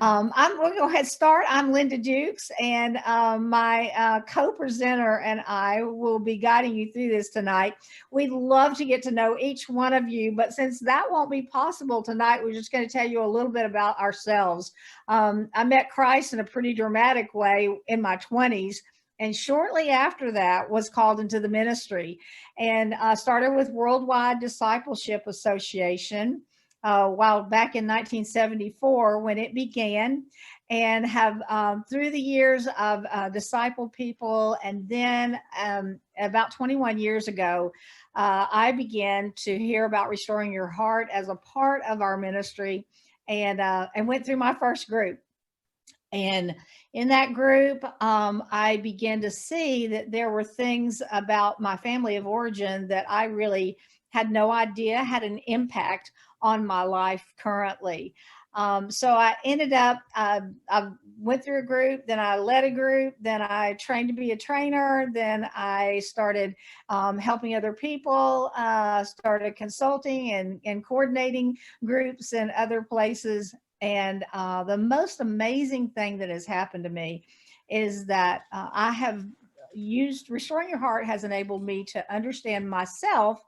We'll go ahead and start. I'm Linda Dukes, and my co-presenter and I will be guiding you through this tonight. We'd love to get to know each one of you, but since that won't be possible tonight, we're just going to tell you a little bit about ourselves. I met Christ in a pretty dramatic way in my 20s. And shortly after that was called into the ministry and started with Worldwide Discipleship Association. While back in 1974 when it began, and have through the years of discipled people. And then about 21 years ago, I began to hear about Restoring Your Heart as a part of our ministry, and went through my first group. And in that group, I began to see that there were things about my family of origin that I really had no idea had an impact on my life currently. So I ended up, I went through a group, then I led a group, then I trained to be a trainer, then I started helping other people, started consulting and coordinating groups in other places. And the most amazing thing that has happened to me is that I have used Restoring Your Heart has enabled me to understand myself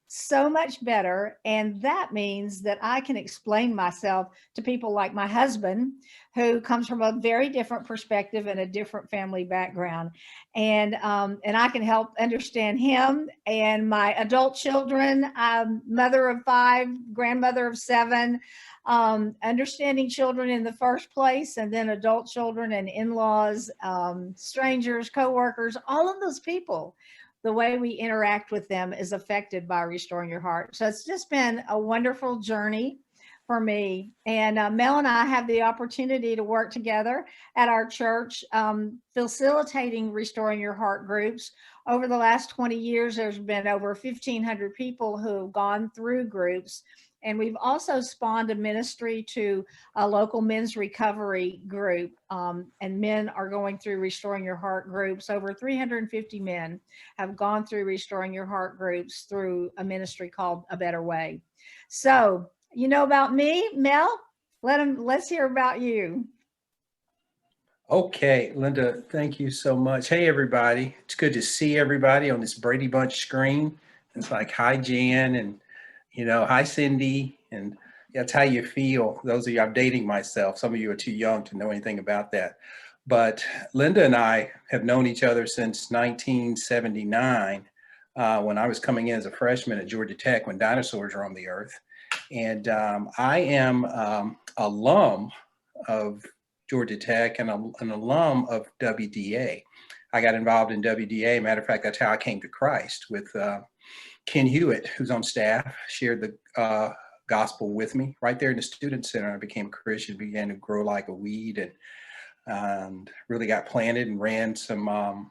so much better. And that means that I can explain myself to people like my husband, who comes from a very different perspective and a different family background. And I can help understand him and my adult children, mother of 5, grandmother of 7, understanding children in the first place, and then adult children and in-laws, strangers, coworkers, all of those people. The way we interact with them is affected by Restoring Your Heart. So it's just been a wonderful journey for me. And Mel and I have the opportunity to work together at our church, facilitating Restoring Your Heart groups. Over the last 20 years, there's been over 1,500 people who have gone through groups. And we've also spawned a ministry to a local men's recovery group. And men are going through Restoring Your Heart groups. Over 350 men have gone through Restoring Your Heart groups through a ministry called A Better Way. So, you know about me, Mel? Let's hear about you. Okay, Linda, thank you so much. Hey, everybody. It's good to see everybody on this Brady Bunch screen. It's like, hi, Jan, and hi, Cindy, and that's how you feel. Those of you, I'm dating myself. Some of you are too young to know anything about that. But Linda and I have known each other since 1979, when I was coming in as a freshman at Georgia Tech when dinosaurs were on the earth. And I am alum of Georgia Tech and an alum of WDA. I got involved in WDA. Matter of fact, that's how I came to Christ with Ken Hewitt, who's on staff, shared the gospel with me right there in the student center. I became a Christian, began to grow like a weed, and really got planted and ran some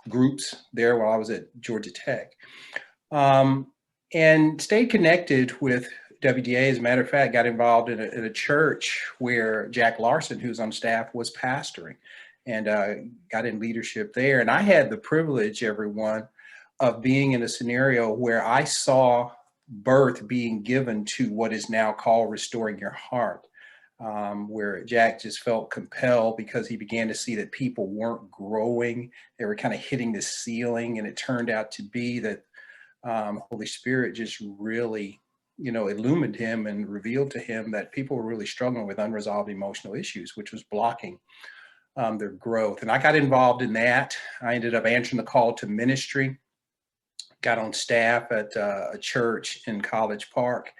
groups there while I was at Georgia Tech, and stayed connected with WDA. As a matter of fact, got involved in a church where Jack Larson, who's on staff, was pastoring, and got in leadership there. And I had the privilege, everyone, of being in a scenario where I saw birth being given to what is now called Restoring Your Heart, where Jack just felt compelled because he began to see that people weren't growing. They were kind of hitting the ceiling, and it turned out to be that Holy Spirit just really, illumined him and revealed to him that people were really struggling with unresolved emotional issues, which was blocking their growth. And I got involved in that. I ended up answering the call to ministry, got on staff at a church in College Park,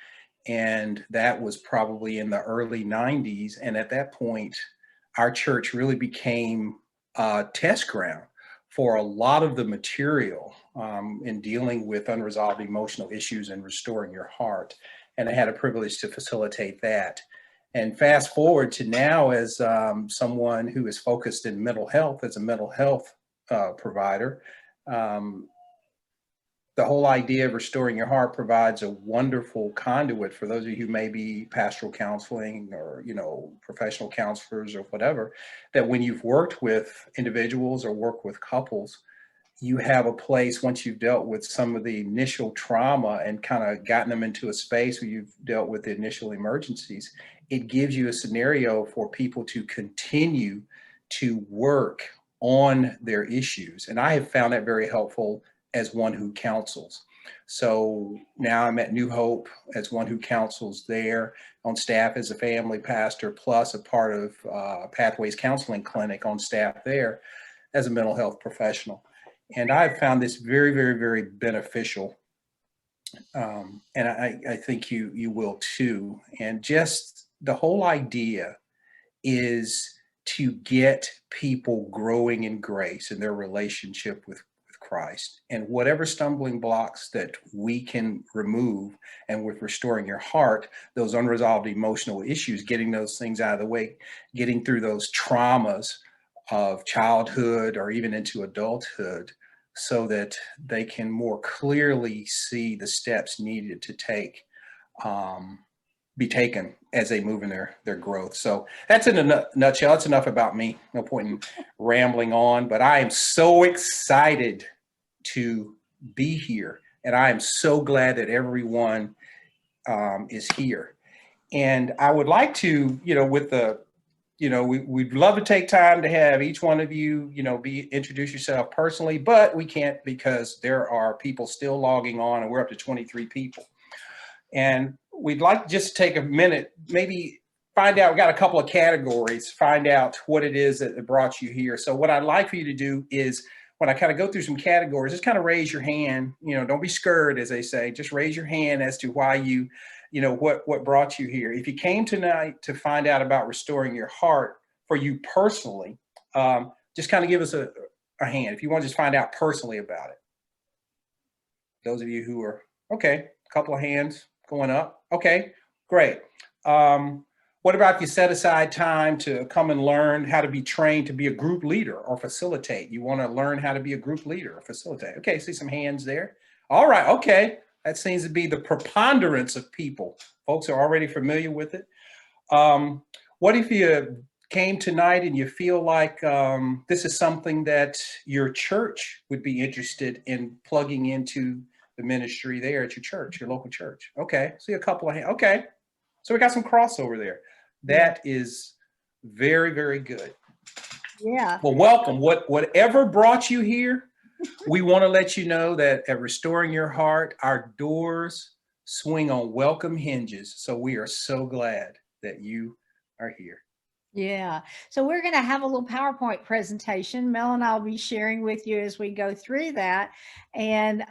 and that was probably in the early 90s. And at that point, our church really became a test ground for a lot of the material in dealing with unresolved emotional issues and restoring your heart. And I had a privilege to facilitate that. And fast forward to now, as someone who is focused in mental health, as a mental health provider, the whole idea of Restoring Your Heart provides a wonderful conduit for those of you who may be pastoral counseling or, professional counselors or whatever, that when you've worked with individuals or worked with couples, you have a place once you've dealt with some of the initial trauma and kind of gotten them into a space where you've dealt with the initial emergencies. It gives you a scenario for people to continue to work on their issues. And I have found that very helpful as one who counsels. So now I'm at New Hope as one who counsels there, on staff as a family pastor, plus a part of Pathways Counseling Clinic on staff there as a mental health professional. And I've found this very, very, very beneficial. And I think you will too. And just the whole idea is to get people growing in grace in their relationship with Christ. And whatever stumbling blocks that we can remove, and with Restoring Your Heart, those unresolved emotional issues, getting those things out of the way, getting through those traumas of childhood or even into adulthood, so that they can more clearly see the steps needed to be taken as they move in their growth. So that's in a nutshell. That's enough about me. No point in rambling on, but I am so excited to be here. And I am so glad that everyone is here. And I would like to, we'd love to take time to have each one of you, introduce yourself personally, but we can't because there are people still logging on and we're up to 23 people. And we'd like just to take a minute, maybe find out, we got a couple of categories, find out what it is that brought you here. So what I'd like for you to do is, when I kind of go through some categories, just kind of raise your hand, don't be scared, as they say, just raise your hand as to why what brought you here. If you came tonight to find out about Restoring Your Heart for you personally, just kind of give us a hand. If you want to just find out personally about it. Those of you who are, okay, a couple of hands going up. Okay, great. What about if you set aside time to come and learn how to be trained to be a group leader or facilitate? You want to learn how to be a group leader or facilitate. Okay, see some hands there. All right, okay. That seems to be the preponderance of people. Folks are already familiar with it. What if you came tonight and you feel like this is something that your church would be interested in plugging into the ministry there at your church, your local church? Okay, see a couple of hands. Okay, so we got some crossover there. That is very, very good. Yeah. Well, welcome. Whatever brought you here, we want to let you know that at Restoring Your Heart, our doors swing on welcome hinges. So we are so glad that you are here. Yeah. So we're going to have a little PowerPoint presentation. Mel and I'll be sharing with you as we go through that. And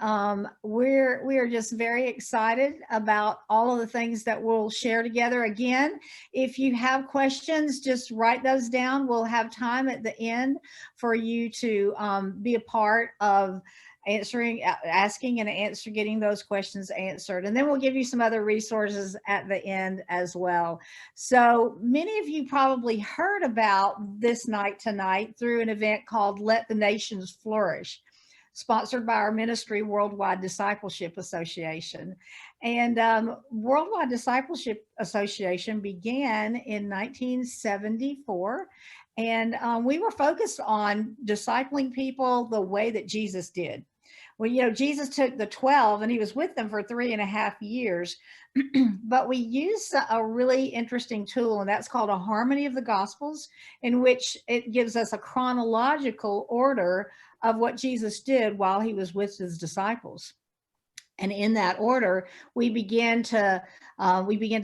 we are just very excited about all of the things that we'll share together. Again, if you have questions, just write those down. We'll have time at the end for you to be a part of asking and getting those questions answered. And then we'll give you some other resources at the end as well. So many of you probably heard about this night tonight through an event called Let the Nations Flourish, sponsored by our ministry, Worldwide Discipleship Association. And Worldwide Discipleship Association began in 1974. And we were focused on discipling people the way that Jesus did. Well, Jesus took the 12 and he was with them for 3.5 years, but we use a really interesting tool, and that's called a harmony of the Gospels, in which it gives us a chronological order of what Jesus did while he was with his disciples. And in that order, we began to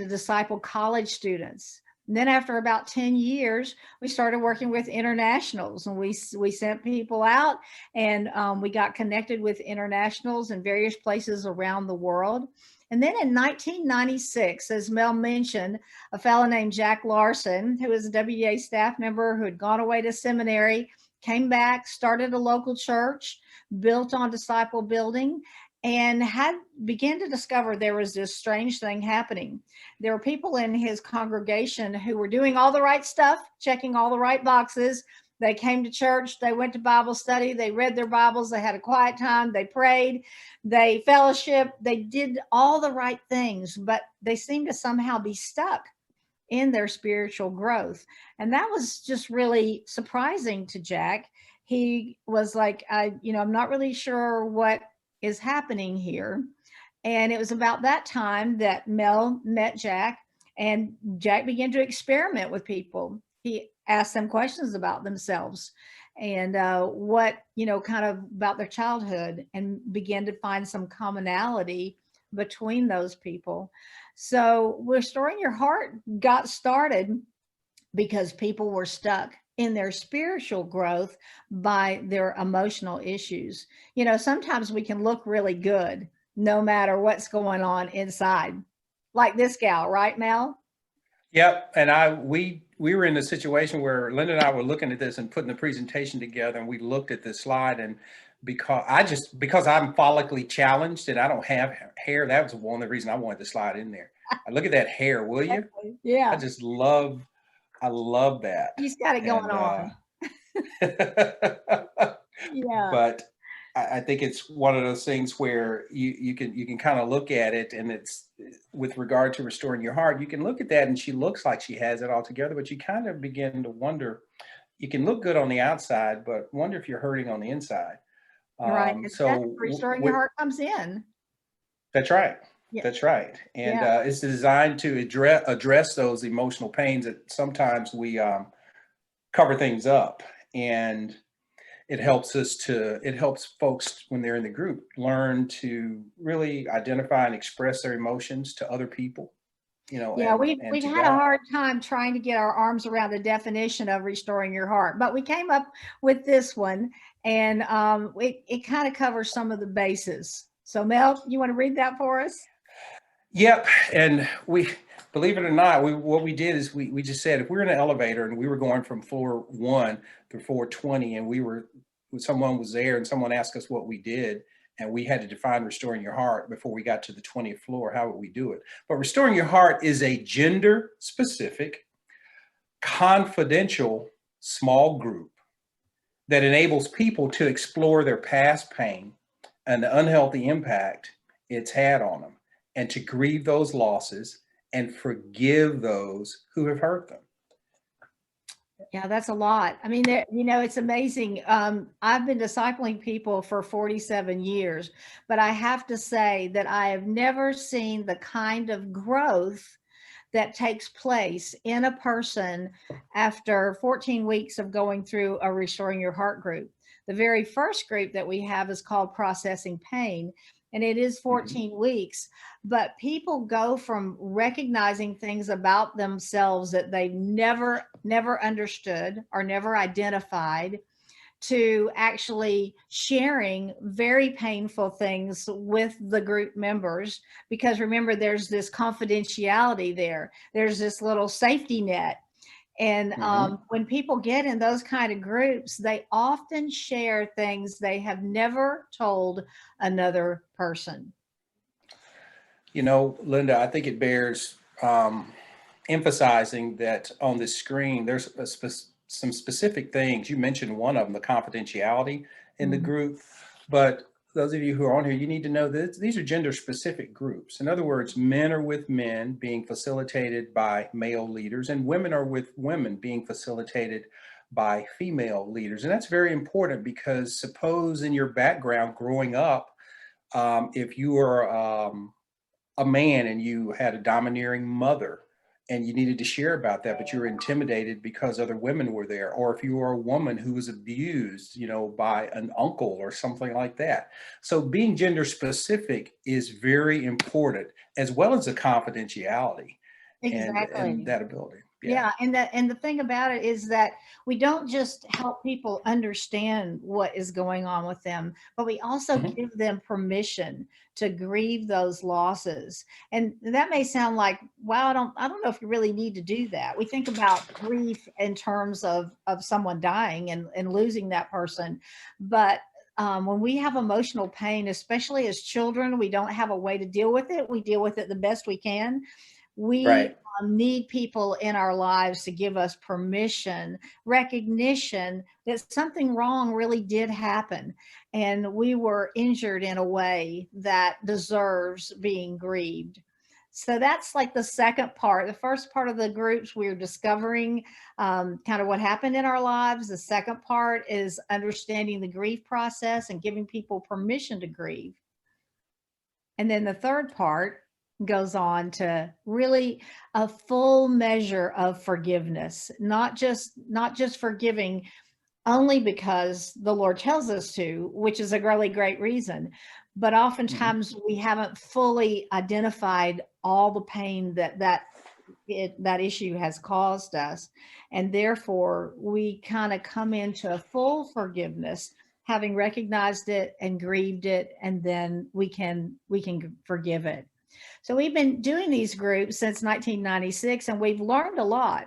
disciple college students. And then after about 10 years, we started working with internationals, and we sent people out, and we got connected with internationals in various places around the world. And then in 1996, as Mel mentioned, a fellow named Jack Larson, who was a WDA staff member who had gone away to seminary, came back, started a local church, built on disciple building, and began to discover there was this strange thing happening. There were people in his congregation who were doing all the right stuff, checking all the right boxes. They came to church, they went to Bible study, they read their Bibles, they had a quiet time, they prayed, they fellowshiped, they did all the right things, but they seemed to somehow be stuck in their spiritual growth. And that was just really surprising to Jack. he was like, I'm not really sure what is happening here. And it was about that time that Mel met Jack, and Jack began to experiment with people. He asked them questions about themselves and what, kind of about their childhood, and began to find some commonality between those people. So Restoring Your Heart got started because people were stuck in their spiritual growth by their emotional issues. Sometimes we can look really good no matter what's going on inside, like this gal, right, Mel? Yep. And we were in a situation where Linda and I were looking at this and putting the presentation together, and we looked at this slide, and because I'm follically challenged and I don't have hair, that was one of the reasons I wanted the slide in there. I look at that hair, will you? Yeah. I love that. He's got it going on. Yeah. But I think it's one of those things where you can kind of look at it, and it's with regard to Restoring Your Heart, you can look at that and she looks like she has it all together, but you kind of begin to wonder, you can look good on the outside, but wonder if you're hurting on the inside. Right. So Restoring Your Heart comes in. That's right. Yeah. That's right. And it's designed to address those emotional pains that sometimes we cover things up. And it helps folks when they're in the group learn to really identify and express their emotions to other people. Yeah, we've had a hard time trying to get our arms around the definition of Restoring Your Heart, but we came up with this one, and it kind of covers some of the bases. So Mel, you want to read that for us? Yep. And we, believe it or not, what we did is we just said, if we're in an elevator and we were going from floor 1 to floor 20, and someone was there and someone asked us what we did, and we had to define Restoring Your Heart before we got to the 20th floor, how would we do it? But Restoring Your Heart is a gender specific, confidential, small group that enables people to explore their past pain and the unhealthy impact it's had on them, and to grieve those losses and forgive those who have hurt them. Yeah, that's a lot. I mean, it's amazing. I've been discipling people for 47 years, but I have to say that I have never seen the kind of growth that takes place in a person after 14 weeks of going through a Restoring Your Heart group. The very first group that we have is called Processing Pain, and it is 14 weeks, but people go from recognizing things about themselves that they never understood or never identified, to actually sharing very painful things with the group members. Because remember, there's this confidentiality there. There's this little safety net. And when people get in those kind of groups, they often share things they have never told another person. Linda, I think it bears emphasizing that on this screen, there's some specific things. You mentioned one of them, the confidentiality in the group, but those of you who are on here, you need to know that these are gender specific groups. In other words, men are with men being facilitated by male leaders, and women are with women being facilitated by female leaders. And that's very important, because suppose in your background growing up, if you are a man and you had a domineering mother, and you needed to share about that, but you were intimidated because other women were there. Or if you were a woman who was abused, by an uncle or something like that. So being gender specific is very important, as well as the confidentiality. Exactly. And that ability. Yeah. And the thing about it is that we don't just help people understand what is going on with them, but we also give them permission to grieve those losses. And that may sound like, wow, I don't know if you really need to do that. We think about grief in terms of someone dying and losing that person. But when we have emotional pain, especially as children, we don't have a way to deal with it. We deal with it the best we can. We need people in our lives to give us permission, recognition that something wrong really did happen, and we were injured in a way that deserves being grieved. So that's like the second part. The first part of the groups, we're discovering kind of what happened in our lives. The second part is understanding the grief process and giving people permission to grieve. And then the third part goes on to really a full measure of forgiveness, not just forgiving only because the Lord tells us to, which is a really great reason. But oftentimes we haven't fully identified all the pain that issue has caused us. And therefore we kind of come into a full forgiveness, having recognized it and grieved it, and then we can forgive it. So we've been doing these groups since 1996, and we've learned a lot.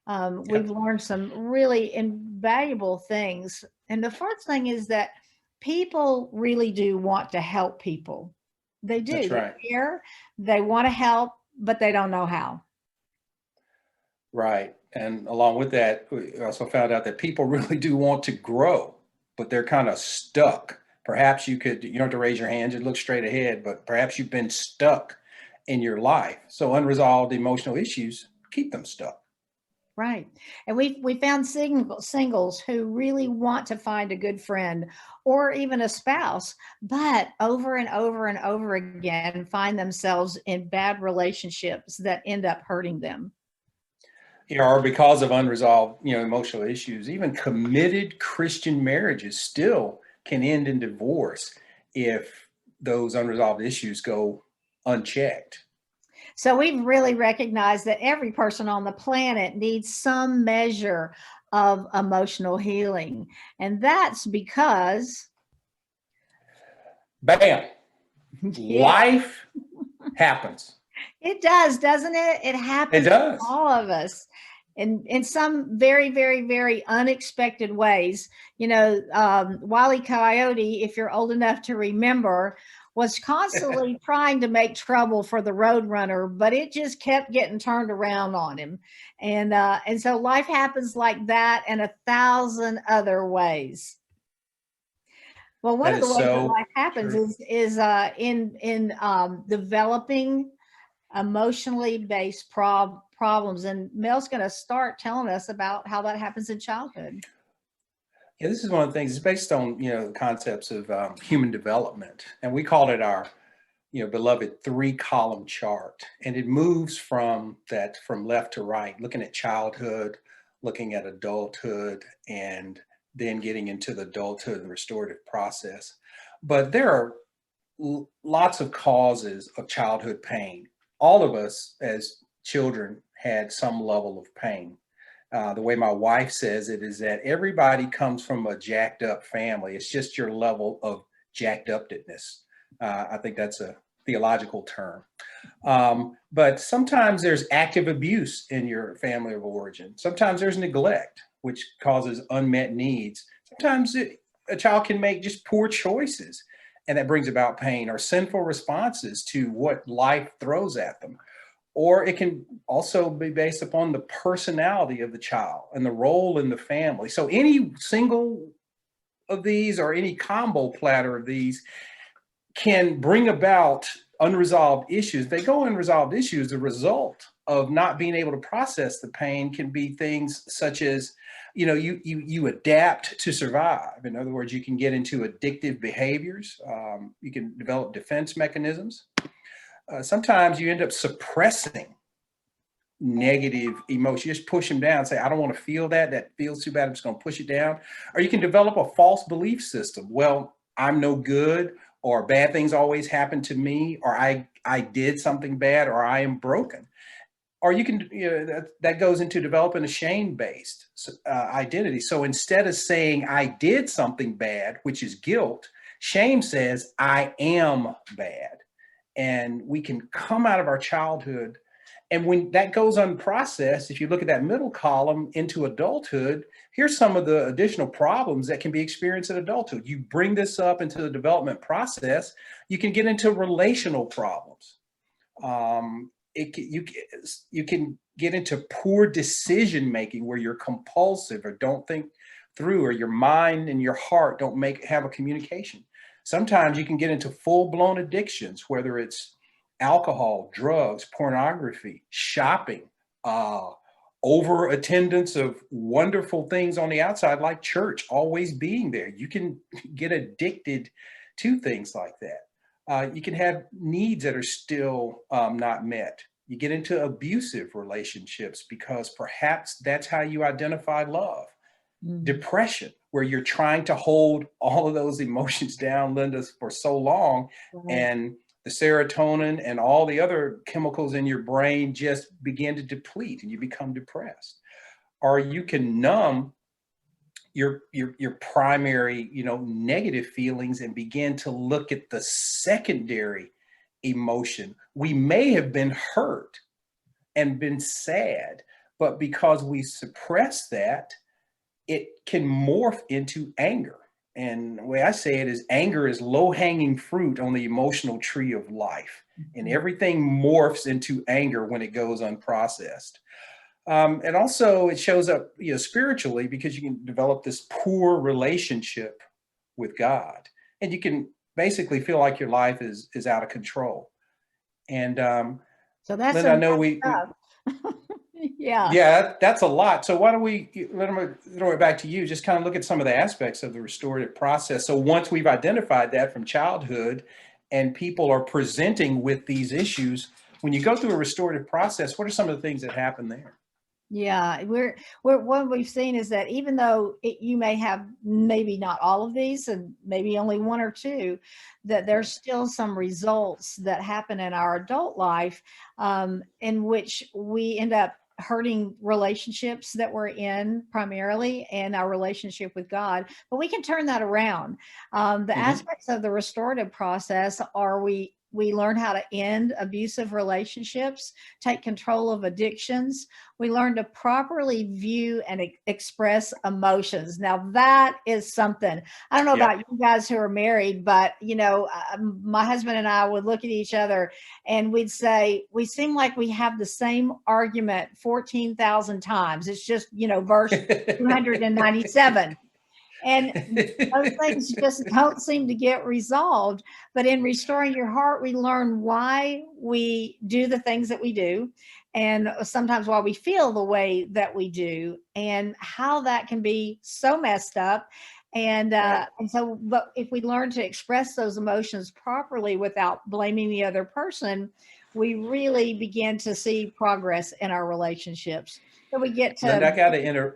We've learned some really invaluable things. And the first thing is that people really do want to help people. They do. That's right. They care. They want to help, but they don't know how. Right. And along with that, we also found out that people really do want to grow, but they're kind of stuck. Perhaps you don't have to raise your hands and look straight ahead, but perhaps you've been stuck in your life. So unresolved emotional issues keep them stuck. Right. And we found singles who really want to find a good friend or even a spouse, but over and over and over again find themselves in bad relationships that end up hurting them. Or because of unresolved, emotional issues, even committed Christian marriages still can end in divorce if those unresolved issues go unchecked. So we've really recognized that every person on the planet needs some measure of emotional healing. And that's because Bam, yeah, life happens. it does, doesn't it? It happens It does. to all of us in some very, very, very unexpected ways. Wile E. Coyote, if you're old enough to remember, was constantly trying to make trouble for the Roadrunner, but it just kept getting turned around on him. And so life happens like that and 1,000 other ways. Well, one That of the is ways that so life happens true. is in developing emotionally based problems. And Mel's going to start telling us about how that happens in childhood. Yeah, this is one of the things. It's based on the concepts of human development, and we called it our beloved 3-column chart, and it moves from left to right, looking at childhood, looking at adulthood, and then getting into the adulthood and restorative process. But there are lots of causes of childhood pain. All of us as children had some level of pain. The way my wife says it is that everybody comes from a jacked up family. It's just your level of jacked upness. I think that's a theological term. But sometimes there's active abuse in your family of origin. Sometimes there's neglect, which causes unmet needs. Sometimes a child can make just poor choices, and that brings about pain, or sinful responses to what life throws at them. Or it can also be based upon the personality of the child and the role in the family. So any single of these or any combo platter of these can bring about unresolved issues. They go unresolved issues. The result of not being able to process the pain can be things such as, you adapt to survive. In other words, you can get into addictive behaviors. You can develop defense mechanisms. Sometimes you end up suppressing negative emotion. You just push them down, say, I don't want to feel that. That feels too bad. I'm just going to push it down. Or you can develop a false belief system. Well, I'm no good, or bad things always happen to me, or I did something bad, or I am broken. Or you can, that goes into developing a shame-based identity. So instead of saying I did something bad, which is guilt, shame says I am bad. And we can come out of our childhood. And when that goes unprocessed, if you look at that middle column into adulthood, here's some of the additional problems that can be experienced in adulthood. You bring this up into the development process, you can get into relational problems. You can get into poor decision making where you're compulsive or don't think through, or your mind and your heart don't have a communication. Sometimes you can get into full-blown addictions, whether it's alcohol, drugs, pornography, shopping, over attendance of wonderful things on the outside, like church, always being there. You can get addicted to things like that. You can have needs that are still not met. You get into abusive relationships because perhaps that's how you identify love. Depression, where you're trying to hold all of those emotions down, Linda, for so long, and the serotonin and all the other chemicals in your brain just begin to deplete and you become depressed. Or you can numb your primary, negative feelings and begin to look at the secondary emotion. We may have been hurt and been sad, but because we suppress that, it can morph into anger. And the way I say it is, anger is low-hanging fruit on the emotional tree of life. And everything morphs into anger when it goes unprocessed. And also it shows up, spiritually, because you can develop this poor relationship with God. And you can basically feel like your life is out of control. And so that's Linda, I know we yeah, that's a lot. So why don't we throw it back to you, just kind of look at some of the aspects of the restorative process. So once we've identified that from childhood and people are presenting with these issues, when you go through a restorative process, what are some of the things that happen there? Yeah, what we've seen is that even though you may have maybe not all of these and maybe only one or two, that there's still some results that happen in our adult life in which we end up hurting relationships that we're in primarily and our relationship with God, but we can turn that around. The aspects of the restorative process are we learn how to end abusive relationships, take control of addictions. We learn to properly view and express emotions. Now that is something, I don't know about you guys who are married, but my husband and I would look at each other and we'd say, we seem like we have the same argument 14,000 times. It's just, verse 297. And those things just don't seem to get resolved. But in restoring your heart, we learn why we do the things that we do, and sometimes why we feel the way that we do, and how that can be so messed up. And so, but if we learn to express those emotions properly without blaming the other person, we really begin to see progress in our relationships. So we get to. Linda, I got to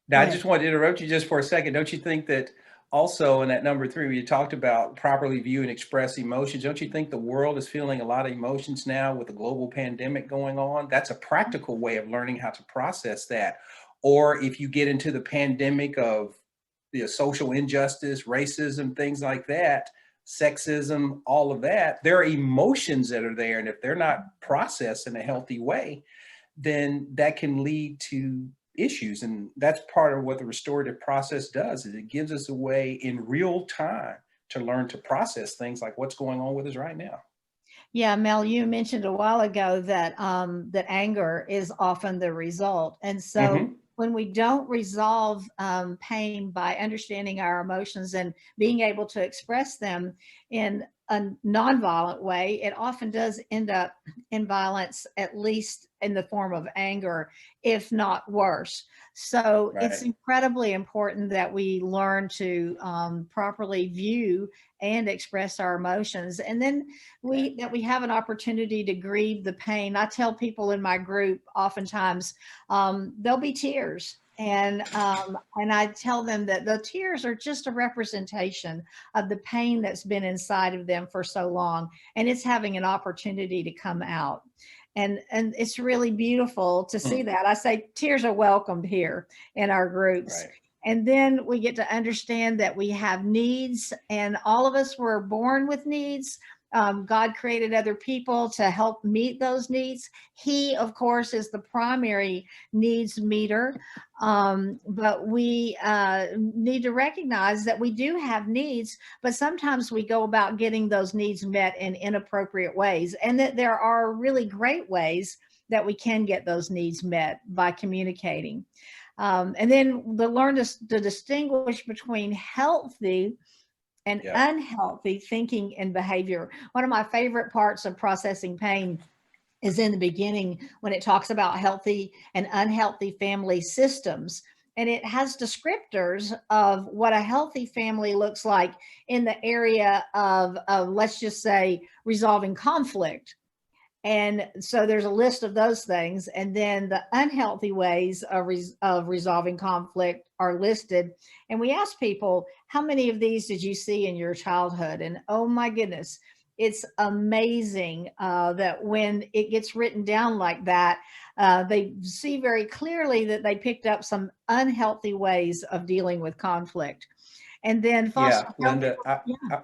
Now, I just wanted to interrupt you just for a second. Don't you think that also in that number 3, where you talked about properly view and express emotions, don't you think the world is feeling a lot of emotions now with the global pandemic going on? That's a practical way of learning how to process that. Or if you get into the pandemic of social injustice, racism, things like that, sexism, all of that, there are emotions that are there. And if they're not processed in a healthy way, then that can lead to issues. And that's part of what the restorative process does, is it gives us a way in real time to learn to process things like what's going on with us right now. Yeah, Mel, you mentioned a while ago that that anger is often the result. And so when we don't resolve pain by understanding our emotions and being able to express them in a nonviolent way, it often does end up in violence, at least in the form of anger, if not worse. So it's incredibly important that we learn to properly view and express our emotions. And then that we have an opportunity to grieve the pain. I tell people in my group oftentimes there'll be tears. And I tell them that the tears are just a representation of the pain that's been inside of them for so long, and it's having an opportunity to come out. And it's really beautiful to see that. I say tears are welcomed here in our groups. And then we get to understand that we have needs, and all of us were born with needs. God created other people to help meet those needs. He, of course, is the primary needs meter. But we need to recognize that we do have needs, but sometimes we go about getting those needs met in inappropriate ways, and that there are really great ways that we can get those needs met by communicating. And then learn to distinguish between healthy and Yeah. unhealthy thinking and behavior. One of my favorite parts of processing pain is in the beginning when it talks about healthy and unhealthy family systems. And it has descriptors of what a healthy family looks like in the area of let's just say, resolving conflict. And so there's a list of those things. And then the unhealthy ways of resolving conflict are listed. And we ask people, how many of these did you see in your childhood? And oh my goodness, it's amazing that when it gets written down like that, they see very clearly that they picked up some unhealthy ways of dealing with conflict. And then foster Yeah, healthy. Linda, Yeah.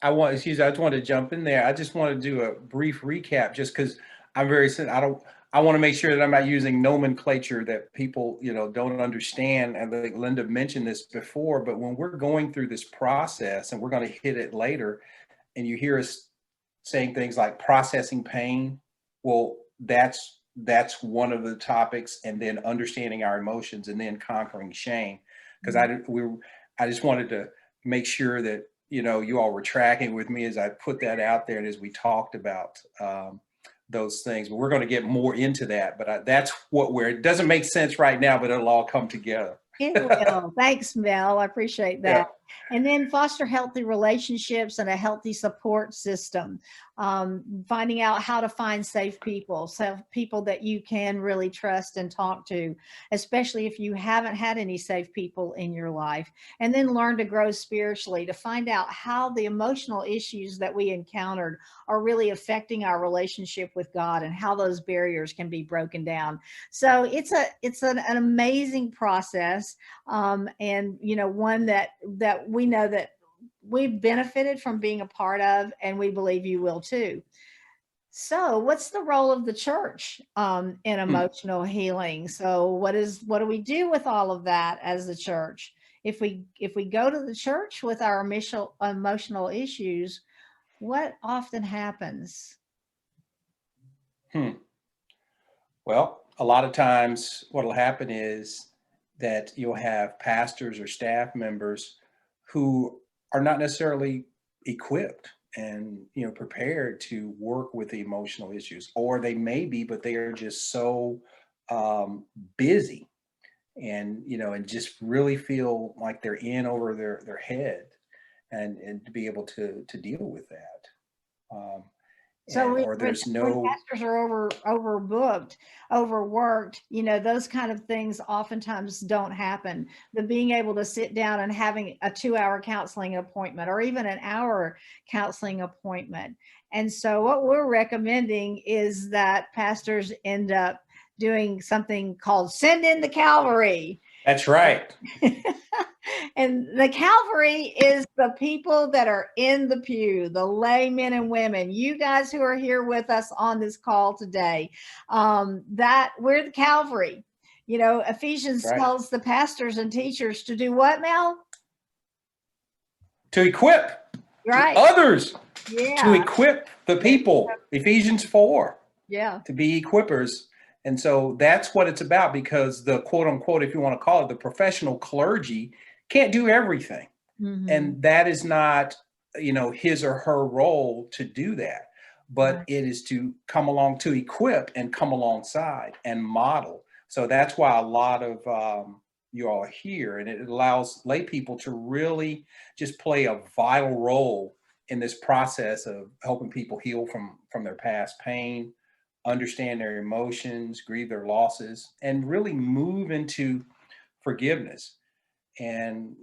I just want to jump in there. I just want to do a brief recap just because I'm I want to make sure that I'm not using nomenclature that people, don't understand. And I think Linda mentioned this before, but when we're going through this process, and we're going to hit it later, and you hear us saying things like processing pain, well, that's one of the topics, and then understanding our emotions, and then conquering shame. Because I just wanted to make sure that you all were tracking with me as I put that out there and as we talked about those things. But we're going to get more into that. But that's it doesn't make sense right now, but it'll all come together. It will. Thanks, Mel. I appreciate that. Yeah. And then foster healthy relationships and a healthy support system. Finding out how to find safe people, so people that you can really trust and talk to, especially if you haven't had any safe people in your life. And then learn to grow spiritually, to find out how the emotional issues that we encountered are really affecting our relationship with God and how those barriers can be broken down. So it's an amazing process, and one that we know that we've benefited from being a part of, and we believe you will too. So, what's the role of the church in emotional healing? So, what do we do with all of that as the church? If we go to the church with our emotional issues, what often happens? Well, a lot of times what will happen is that you'll have pastors or staff members who are not necessarily equipped and prepared to work with the emotional issues, or they may be, but they are just so busy, and and just really feel like they're in over their head, and to be able to deal with that. So Or there's when no. pastors are overbooked, overworked, those kind of things oftentimes don't happen. The being able to sit down and having a 2-hour counseling appointment, or even an hour counseling appointment. And so what we're recommending is that pastors end up doing something called Send in the Calvary. That's right. And the Calvary is the people that are in the pew, the laymen and women, you guys who are here with us on this call today, that we're the Calvary. Ephesians Right. tells the pastors and teachers to do what, Mel? To equip Right. others, Yeah. to equip the people. Ephesians 4. Yeah. To be equippers. And so that's what it's about, because the quote unquote, if you want to call it, the professional clergy can't do everything. Mm-hmm. And that is not, his or her role to do that. But Right. it is to come along, to equip and come alongside and model. So that's why a lot of you all are here, and it allows lay people to really just play a vital role in this process of helping people heal from their past pain, understand their emotions, grieve their losses, and really move into forgiveness. And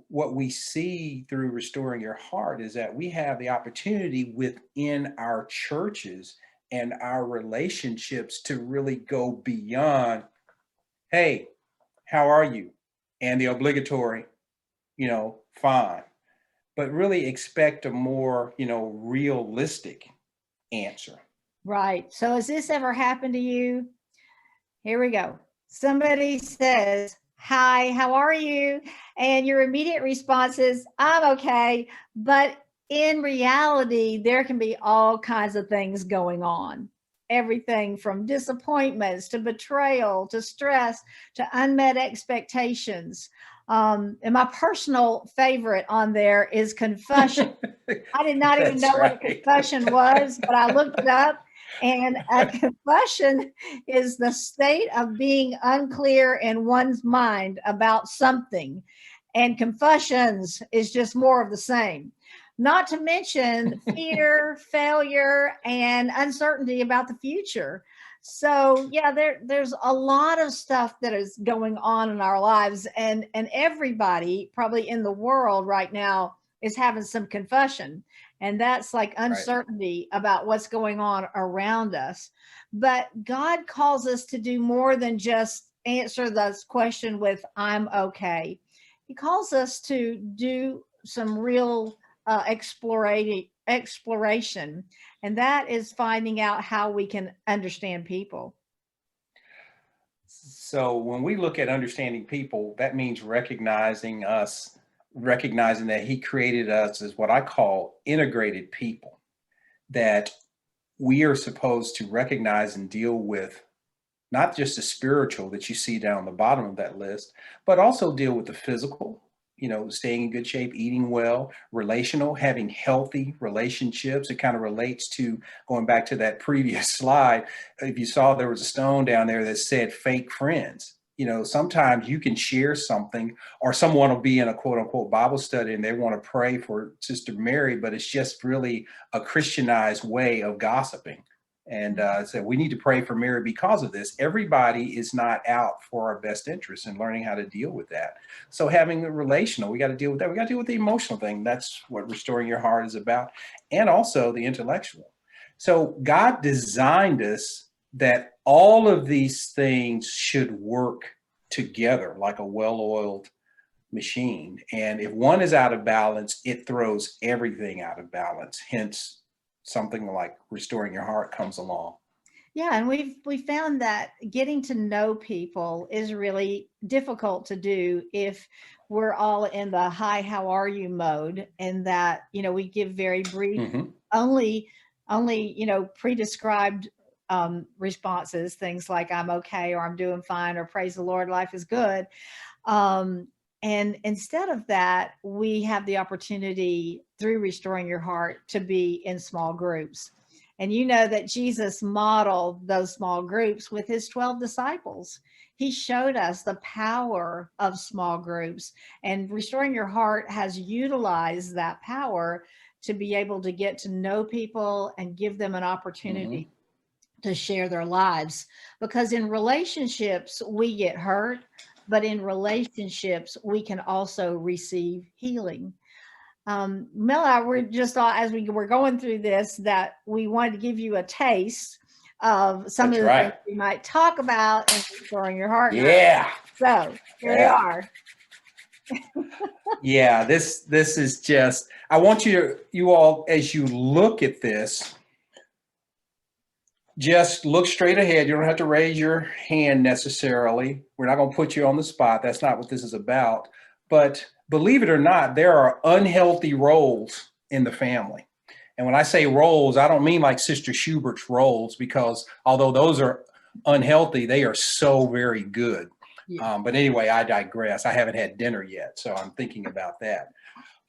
what we see through Restoring Your Heart is that we have the opportunity within our churches and our relationships to really go beyond, hey, how are you? And the obligatory, fine. But really expect a more, realistic answer. Right. So has this ever happened to you? Here we go. Somebody says, "Hi, how are you?" And your immediate response is, "I'm okay." But in reality, there can be all kinds of things going on. Everything from disappointments to betrayal to stress to unmet expectations. And my personal favorite on there is confession. I did not even know what a confession was, but I looked it up. And a confession is the state of being unclear in one's mind about something. And confessions is just more of the same. Not to mention fear, failure, and uncertainty about the future. So yeah, there's a lot of stuff that is going on in our lives, and everybody probably in the world right now is having some confession, and that's like uncertainty about what's going on around us. But God calls us to do more than just answer this question with "I'm okay." He calls us to do some real exploration, and that is finding out how we can understand people. So when we look at understanding people, that means recognizing us, recognizing that he created us as what I call integrated people, that we are supposed to recognize and deal with not just the spiritual that you see down the bottom of that list, but also deal with the physical, staying in good shape, eating well, relational, having healthy relationships. It kind of relates to going back to that previous slide. If you saw, there was a stone down there that said fake friends. Sometimes you can share something, or someone will be in a quote unquote Bible study and they want to pray for Sister Mary, but it's just really a Christianized way of gossiping. And so we need to pray for Mary because of this. Everybody is not out for our best interest, and learning how to deal with that. So having the relational, we got to deal with that. We got to deal with the emotional thing. That's what restoring your heart is about. And also the intellectual. So God designed us that all of these things should work together like a well-oiled machine. And if one is out of balance, it throws everything out of balance. Hence, something like restoring your heart comes along. Yeah, and we found that getting to know people is really difficult to do if we're all in the hi, how are you mode, and that we give very brief, only pre-described responses, things like I'm okay, or I'm doing fine, or praise the Lord, life is good. And instead of that, we have the opportunity through Restoring Your Heart to be in small groups. And you know that Jesus modeled those small groups with his 12 disciples. He showed us the power of small groups, and Restoring Your Heart has utilized that power to be able to get to know people and give them an opportunity to share their lives. Because in relationships, we get hurt, but in relationships, we can also receive healing. Mel and I were just, as we were going through this, that we wanted to give you a taste of some of the things we might talk about in Restoring Your Heart. Yeah. So here we are. Yeah, this is just, I want you all, as you look at this, just look straight ahead. You don't have to raise your hand necessarily. We're not going to put you on the spot. That's not what this is about. But believe it or not, there are unhealthy roles in the family. And when I say roles, I don't mean like Sister Schubert's roles, because although those are unhealthy, they are so very good. Yeah. But anyway, I digress. I haven't had dinner yet, so I'm thinking about that.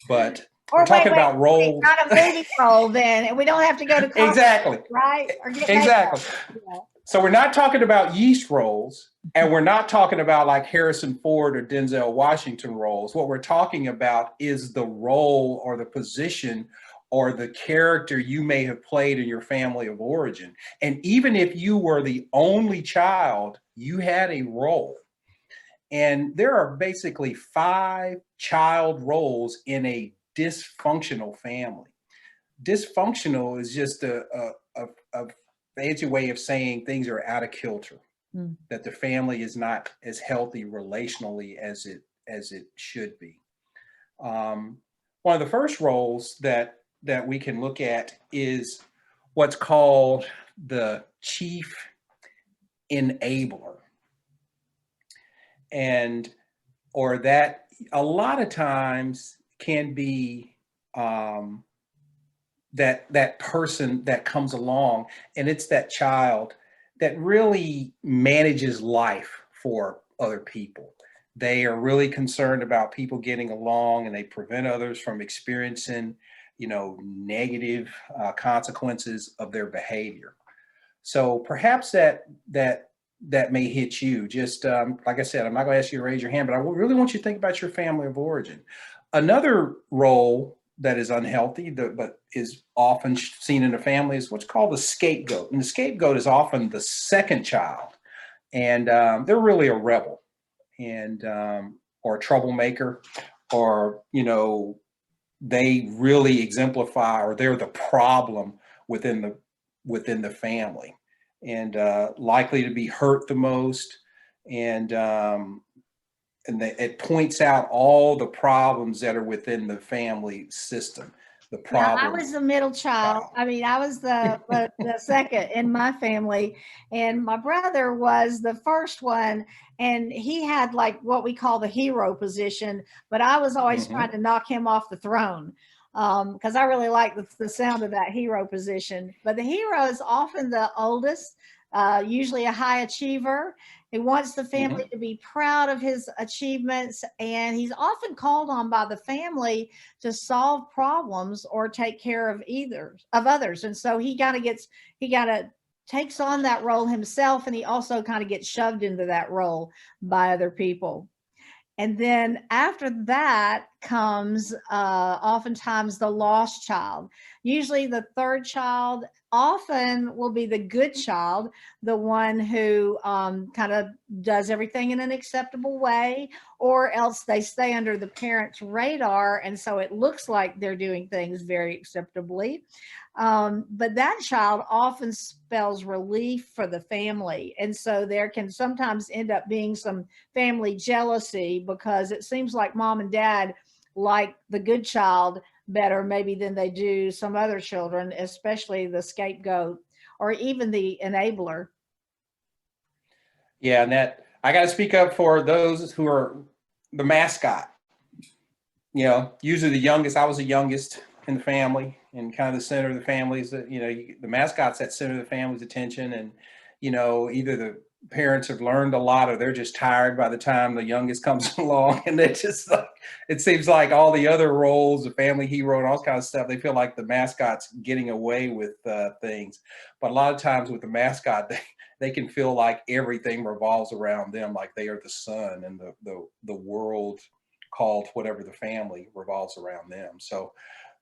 But we're talking about roles. Not a movie role, then, and we don't have to go to college, exactly, right? Or get exactly. Yeah. So we're not talking about yeast roles, and we're not talking about like Harrison Ford or Denzel Washington roles. What we're talking about is the role or the position or the character you may have played in your family of origin. And even if you were the only child, you had a role. And there are basically 5 child roles in a dysfunctional family. Dysfunctional is just a fancy way of saying things are out of kilter, that the family is not as healthy relationally as it should be. One of the first roles that we can look at is what's called the chief enabler. And or that a lot of times can be that person that comes along, and it's that child that really manages life for other people. They are really concerned about people getting along, and they prevent others from experiencing, negative consequences of their behavior. So perhaps that may hit you. Just like I said, I'm not going to ask you to raise your hand, but I really want you to think about your family of origin. Another role that is unhealthy, but is often seen in a family, is what's called the scapegoat. And the scapegoat is often the second child, and they're really a rebel, and or a troublemaker, or they really exemplify, or they're the problem within the family, and likely to be hurt the most, and it points out all the problems that are within the family system. The Yeah, I problem was the middle child. child. I mean, I was the second in my family, and my brother was the first one, and he had like what we call the hero position, but I was always Mm-hmm. trying to knock him off the throne, because I really like the sound of that hero position. But the hero is often the oldest, usually a high achiever. He wants the family Mm-hmm. to be proud of his achievements, and he's often called on by the family to solve problems or take care of either of others. And so he kind of takes on that role himself, and he also kind of gets shoved into that role by other people. And then after that comes oftentimes the lost child. Usually the third child often will be the good child, the one who kind of does everything in an acceptable way, or else they stay under the parent's radar. And so it looks like they're doing things very acceptably. But that child often spells relief for the family. And so there can sometimes end up being some family jealousy, because it seems like mom and dad like the good child better maybe than they do some other children, especially the scapegoat or even the enabler. Yeah, and that I got to speak up for those who are the mascot. Usually the youngest. I was the youngest in the family, and kind of the center of the families. That the mascot's at center of the family's attention, and either the parents have learned a lot, or they're just tired by the time the youngest comes along, and they just like, it seems like all the other roles, the family hero and all kinds of stuff, they feel like the mascot's getting away with things. But a lot of times with the mascot, they can feel like everything revolves around them, like they are the sun, and the world called whatever the family revolves around them. So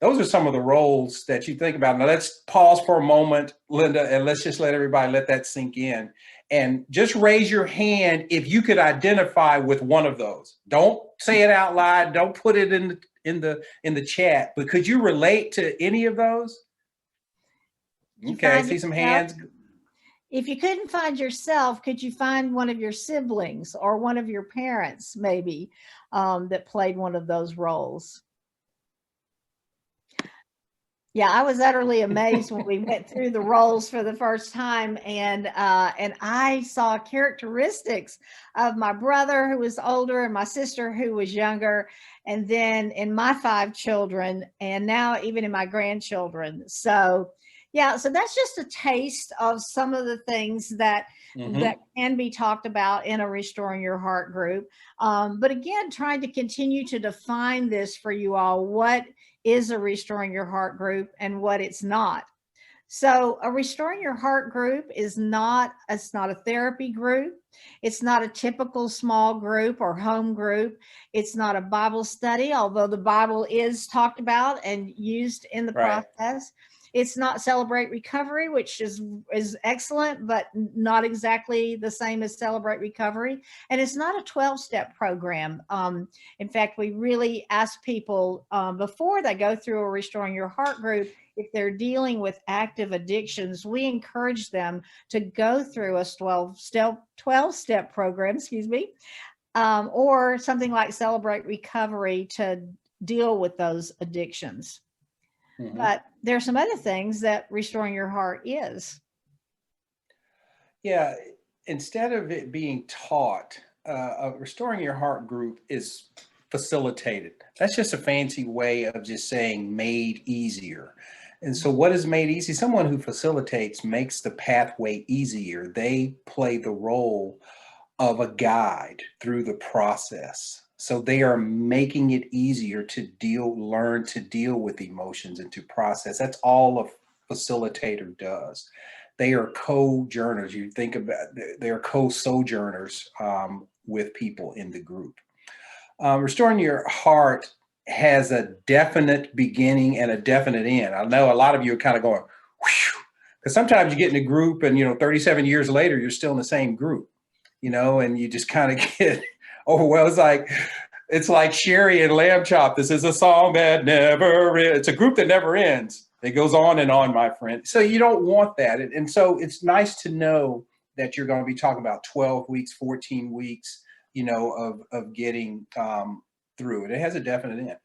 those are some of the roles that you think about. Now let's pause for a moment, Linda, and let's just let everybody let that sink in. And just raise your hand if you could identify with one of those. Don't say it out loud. Don't put it in the chat. But could you relate to any of those? Okay, I see some hands. If you couldn't find yourself, could you find one of your siblings or one of your parents, maybe, that played one of those roles? Yeah, I was utterly amazed when we went through the roles for the first time, and I saw characteristics of my brother who was older and my sister who was younger, and then in my 5 children, and now even in my grandchildren. So yeah, so that's just a taste of some of the things that can be talked about in a Restoring Your Heart group. But again, trying to continue to define this for you all, what is a Restoring Your Heart group and what it's not. So a Restoring Your Heart group it's not a therapy group. It's not a typical small group or home group. It's not a Bible study, although the Bible is talked about and used in the process. It's not Celebrate Recovery, which is excellent, but not exactly the same as Celebrate Recovery. And it's not a 12-step program. In fact, we really ask people before they go through a Restoring Your Heart group, if they're dealing with active addictions, we encourage them to go through a 12-step program, or something like Celebrate Recovery to deal with those addictions. But there are some other things that Restoring Your Heart is. Yeah, instead of it being taught, a Restoring Your Heart group is facilitated. That's just a fancy way of just saying made easier. And so what is made easy? Someone who facilitates makes the pathway easier. They play the role of a guide through the process. So they are making it easier to learn to deal with emotions and to process. That's all a facilitator does. They are co-journers. You think about, they're co-sojourners with people in the group. Restoring your heart has a definite beginning and a definite end. I know a lot of you are kind of going, whew, because sometimes you get in a group and, 37 years later, you're still in the same group, and you just kind of get overwhelmed. It's like Sherry and Lamb Chop. This is a song that never ends. It's a group that never ends. It goes on and on, my friend. So you don't want that. And so it's nice to know that you're going to be talking about 12 weeks, 14 weeks, of getting through it. It has a definite end.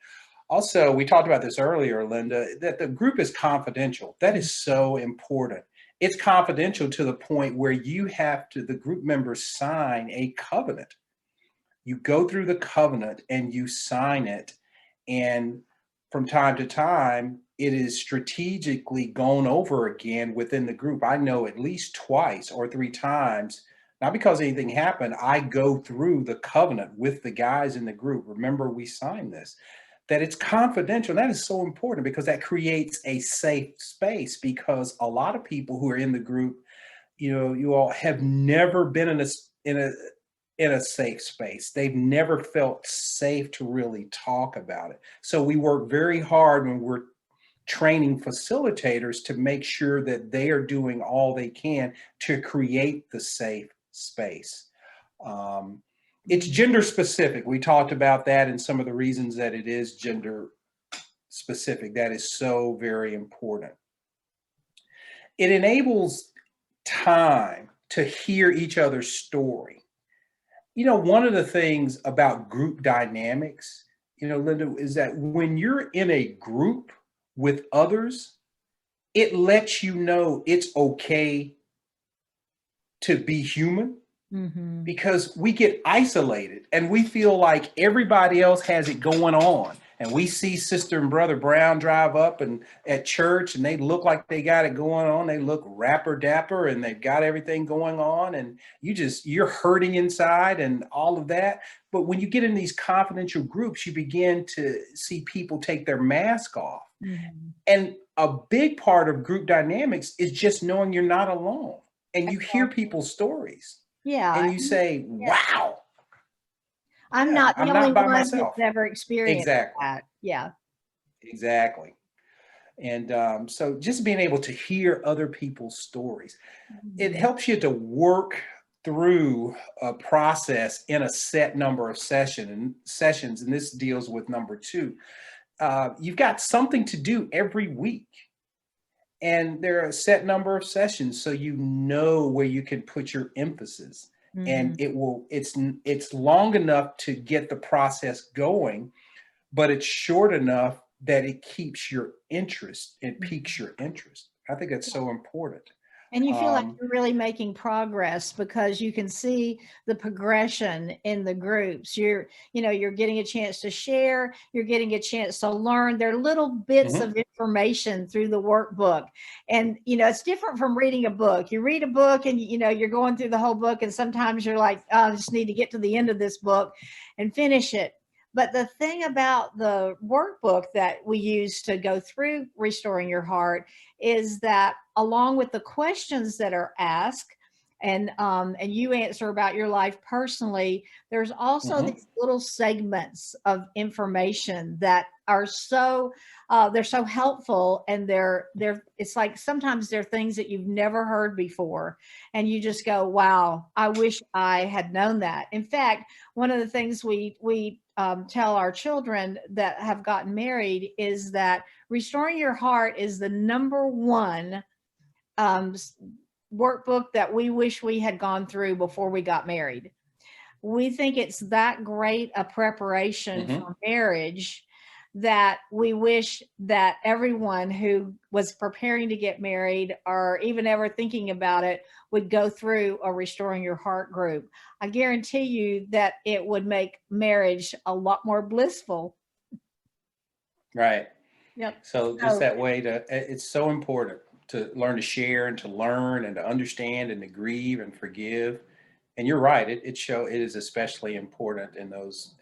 Also, we talked about this earlier, Linda, that the group is confidential. That is so important. It's confidential to the point where the group members sign a covenant. You go through the covenant and you sign it. And from time to time, it is strategically gone over again within the group. I know at least twice or 3 times, not because anything happened. I go through the covenant with the guys in the group. Remember, we signed this, that it's confidential. That is so important because that creates a safe space, because a lot of people who are in the group, you all have never been in a safe space. They've never felt safe to really talk about it. So we work very hard when we're training facilitators to make sure that they are doing all they can to create the safe space. It's gender specific. We talked about that and some of the reasons that it is gender specific. That is so very important. It enables time to hear each other's story. One of the things about group dynamics, Linda, is that when you're in a group with others, it lets you know it's okay to be human. Mm-hmm. Because we get isolated and we feel like everybody else has it going on. And we see Sister and Brother Brown drive up and at church and they look like they got it going on. They look rapper dapper and they've got everything going on. And you're hurting inside and all of that. But when you get in these confidential groups, you begin to see people take their mask off. Mm-hmm. And a big part of group dynamics is just knowing you're not alone. And you hear people's stories. Yeah. And you say, wow. I'm not the only one who's ever experienced that. Yeah. Exactly. And so just being able to hear other people's stories, it helps you to work through a process in a set number of sessions. And this deals with number 2. You've got something to do every week. And there are a set number of sessions, so you know where you can put your emphasis. Mm-hmm. And it's long enough to get the process going, but it's short enough that it keeps your interest, it piques your interest. I think that's so important. And you feel like you're really making progress because you can see the progression in the groups. You're getting a chance to share, you're getting a chance to learn. There are little bits of information through the workbook. And, it's different from reading a book. You read a book and, you're going through the whole book. And sometimes you're like, oh, I just need to get to the end of this book and finish it. But the thing about the workbook that we use to go through Restoring Your Heart is that along with the questions that are asked and you answer about your life personally, there's also these little segments of information that are they're so helpful, and it's like sometimes they're things that you've never heard before, and you just go, wow, I wish I had known that. In fact, one of the things we tell our children that have gotten married is that Restoring Your Heart is the number 1 workbook that we wish we had gone through before we got married. We think it's that great a preparation for marriage that we wish that everyone who was preparing to get married or even ever thinking about it would go through a Restoring Your Heart group. I guarantee you that it would make marriage a lot more blissful. Right. Yep. So just that way it's so important to learn to share and to learn and to understand and to grieve and forgive. And you're right. It is especially important in those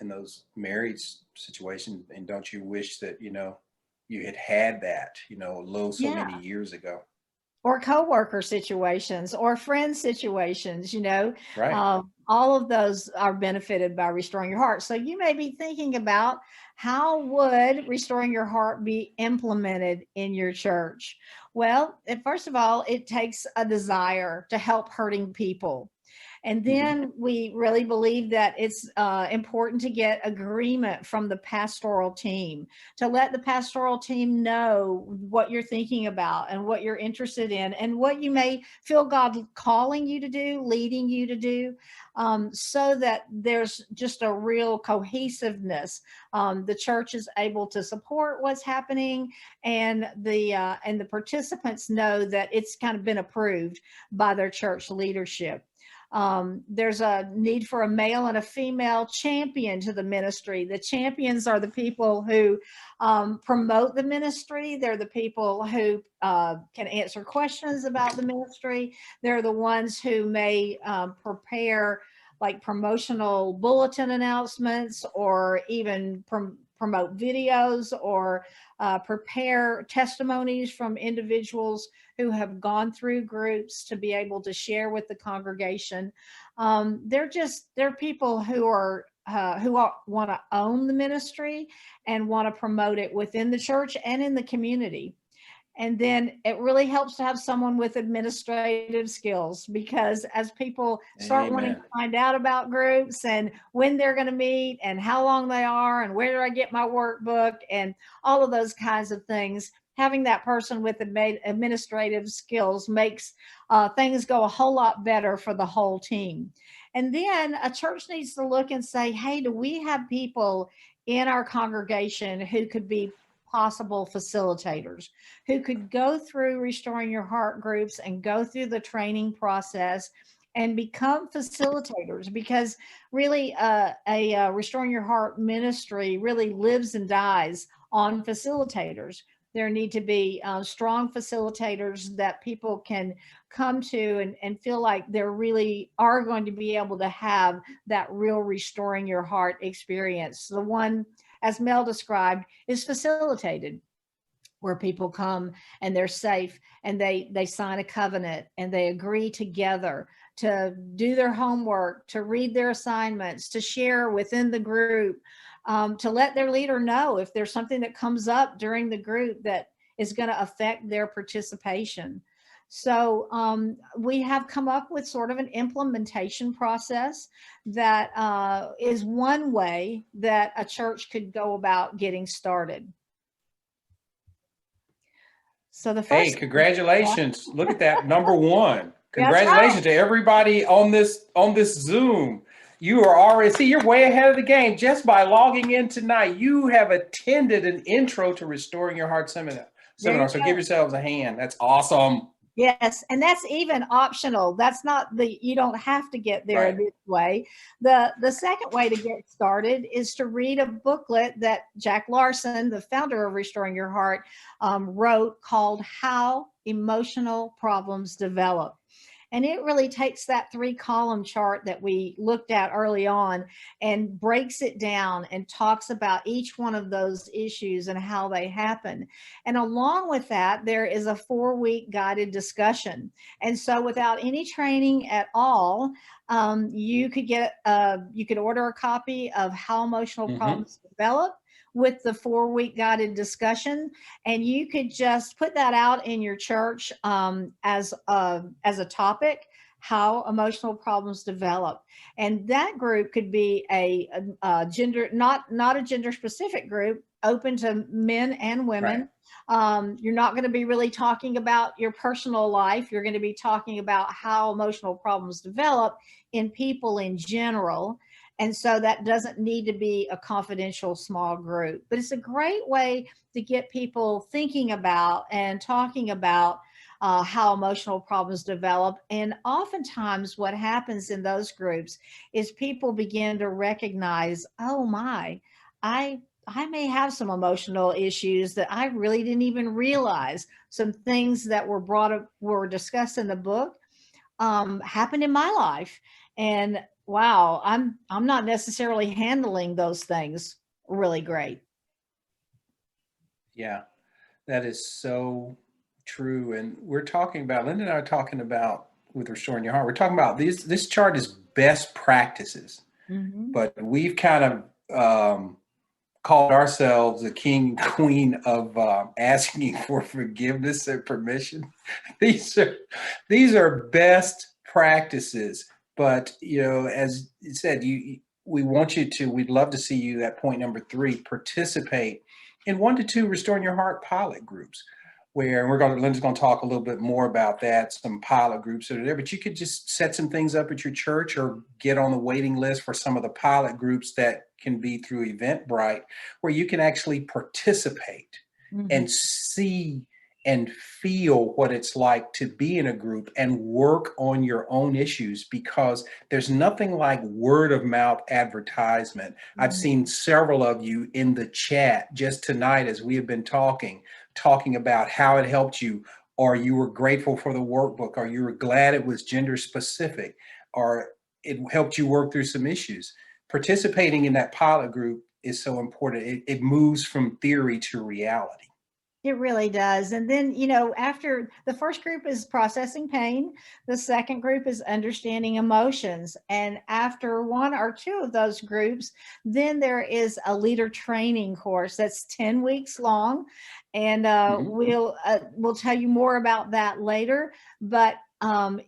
marriage situations. And don't you wish that, you had that, so Yeah. many years ago. Or coworker situations or friend situations, Right. all of those are benefited by restoring your heart. So you may be thinking about, how would restoring your heart be implemented in your church? Well, first of all, it takes a desire to help hurting people. And Hmm. then we really believe that it's important to get agreement from the pastoral team, to let the pastoral team know what you're thinking about and what you're interested in and what you may feel God calling you to do, leading you to do, so that there's just a real cohesiveness. The church is able to support what's happening, and the participants know that it's kind of been approved by their church leadership. There's a need for a male and a female champion to the ministry. The champions are the people who promote the ministry. They're the people who can answer questions about the ministry. They're the ones who may prepare like promotional bulletin announcements, or even promote videos, or prepare testimonies from individuals who have gone through groups to be able to share with the congregation. They're people who want to own the ministry and want to promote it within the church and in the community. And then it really helps to have someone with administrative skills, because as people start wanting to Amen. find out about groups and when they're going to meet and how long they are and where do I get my workbook and all of those kinds of things, having that person with administrative skills makes things go a whole lot better for the whole team. And then a church needs to look and say, hey, do we have people in our congregation who could be possible facilitators, who could go through Restoring Your Heart groups and go through the training process and become facilitators? Because really a Restoring Your Heart ministry really lives and dies on facilitators. There need to be strong facilitators that people can come to and feel like they really are going to be able to have that real Restoring Your Heart experience. The one, as Mel described, is facilitated, where people come and they're safe and they sign a covenant and they agree together to do their homework, to read their assignments, to share within the group, to let their leader know if there's something that comes up during the group that is going to affect their participation. So we have come up with sort of an implementation process that is one way that a church could go about getting started. So the Hey, first, congratulations. Look at that. Number one. that's right. Congratulations to everybody on this Zoom. You are already, see, you're way ahead of the game just by logging in tonight. You have attended an intro to Restoring Your Heart seminar. There you So go. give yourselves a hand. That's awesome. Yes, and that's even optional. That's not you don't have to get there Right. this way. The second way to get started is to read a booklet that Jack Larson, the founder of Restoring Your Heart, wrote, called How Emotional Problems Develop. And it really takes that 3-column chart that we looked at early on and breaks it down and talks about each one of those issues and how they happen. And along with that, there is a 4-week guided discussion. And so without any training at all, you could order a copy of How Emotional Problems Develop with the 4-week guided discussion, and you could just put that out in your church as a topic: how emotional problems develop. And that group could be a gender, not a gender specific group, open to men and women. Right. You're not going to be really talking about your personal life. You're going to be talking about how emotional problems develop in people in general. And so that doesn't need to be a confidential small group, but it's a great way to get people thinking about and talking about how emotional problems develop. And oftentimes what happens in those groups is people begin to recognize, oh my, I may have some emotional issues that I really didn't even realize. Some things that were discussed in the book happened in my life. And wow, I'm not necessarily handling those things really great. Yeah, that is so true. And we're talking about, Linda and I are talking about with Restoring Your Heart, we're talking about this chart is best practices, Mm-hmm. but we've kind of called ourselves the king and queen of asking for forgiveness and permission. these are best practices, but as you said, we want you to. We'd love to see you at point number 3, participate in 1 to 2 Restoring Your Heart pilot groups. Where Linda's going to talk a little bit more about that, some pilot groups that are there, but you could just set some things up at your church or get on the waiting list for some of the pilot groups that can be through Eventbrite, where you can actually participate Mm-hmm. and see and feel what it's like to be in a group and work on your own issues, because there's nothing like word of mouth advertisement. I've seen several of you in the chat just tonight as we have been talking about how it helped you, or you were grateful for the workbook, or you were glad it was gender specific, or it helped you work through some issues. Participating in that pilot group is so important. It moves from theory to reality. It really does. And then, after the first group is processing pain, the second group is understanding emotions. And after 1 or 2 of those groups, then there is a leader training course that's 10 weeks long. And we'll tell you more about that later. But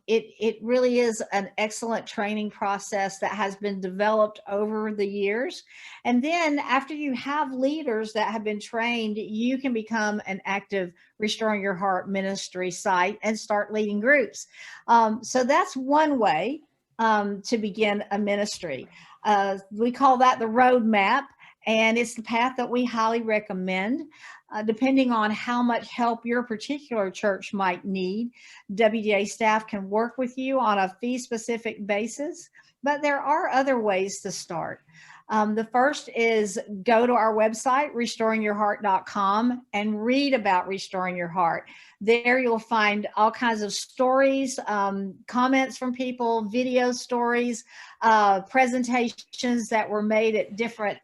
it really is an excellent training process that has been developed over the years. And then after you have leaders that have been trained, you can become an active Restoring Your Heart ministry site and start leading groups. So that's one way to begin a ministry. We call that the roadmap. And it's the path that we highly recommend, depending on how much help your particular church might need. WDA staff can work with you on a fee-specific basis, but there are other ways to start. The first is go to our website, restoringyourheart.com, and read about Restoring Your Heart. There you'll find all kinds of stories, comments from people, video stories, presentations that were made at different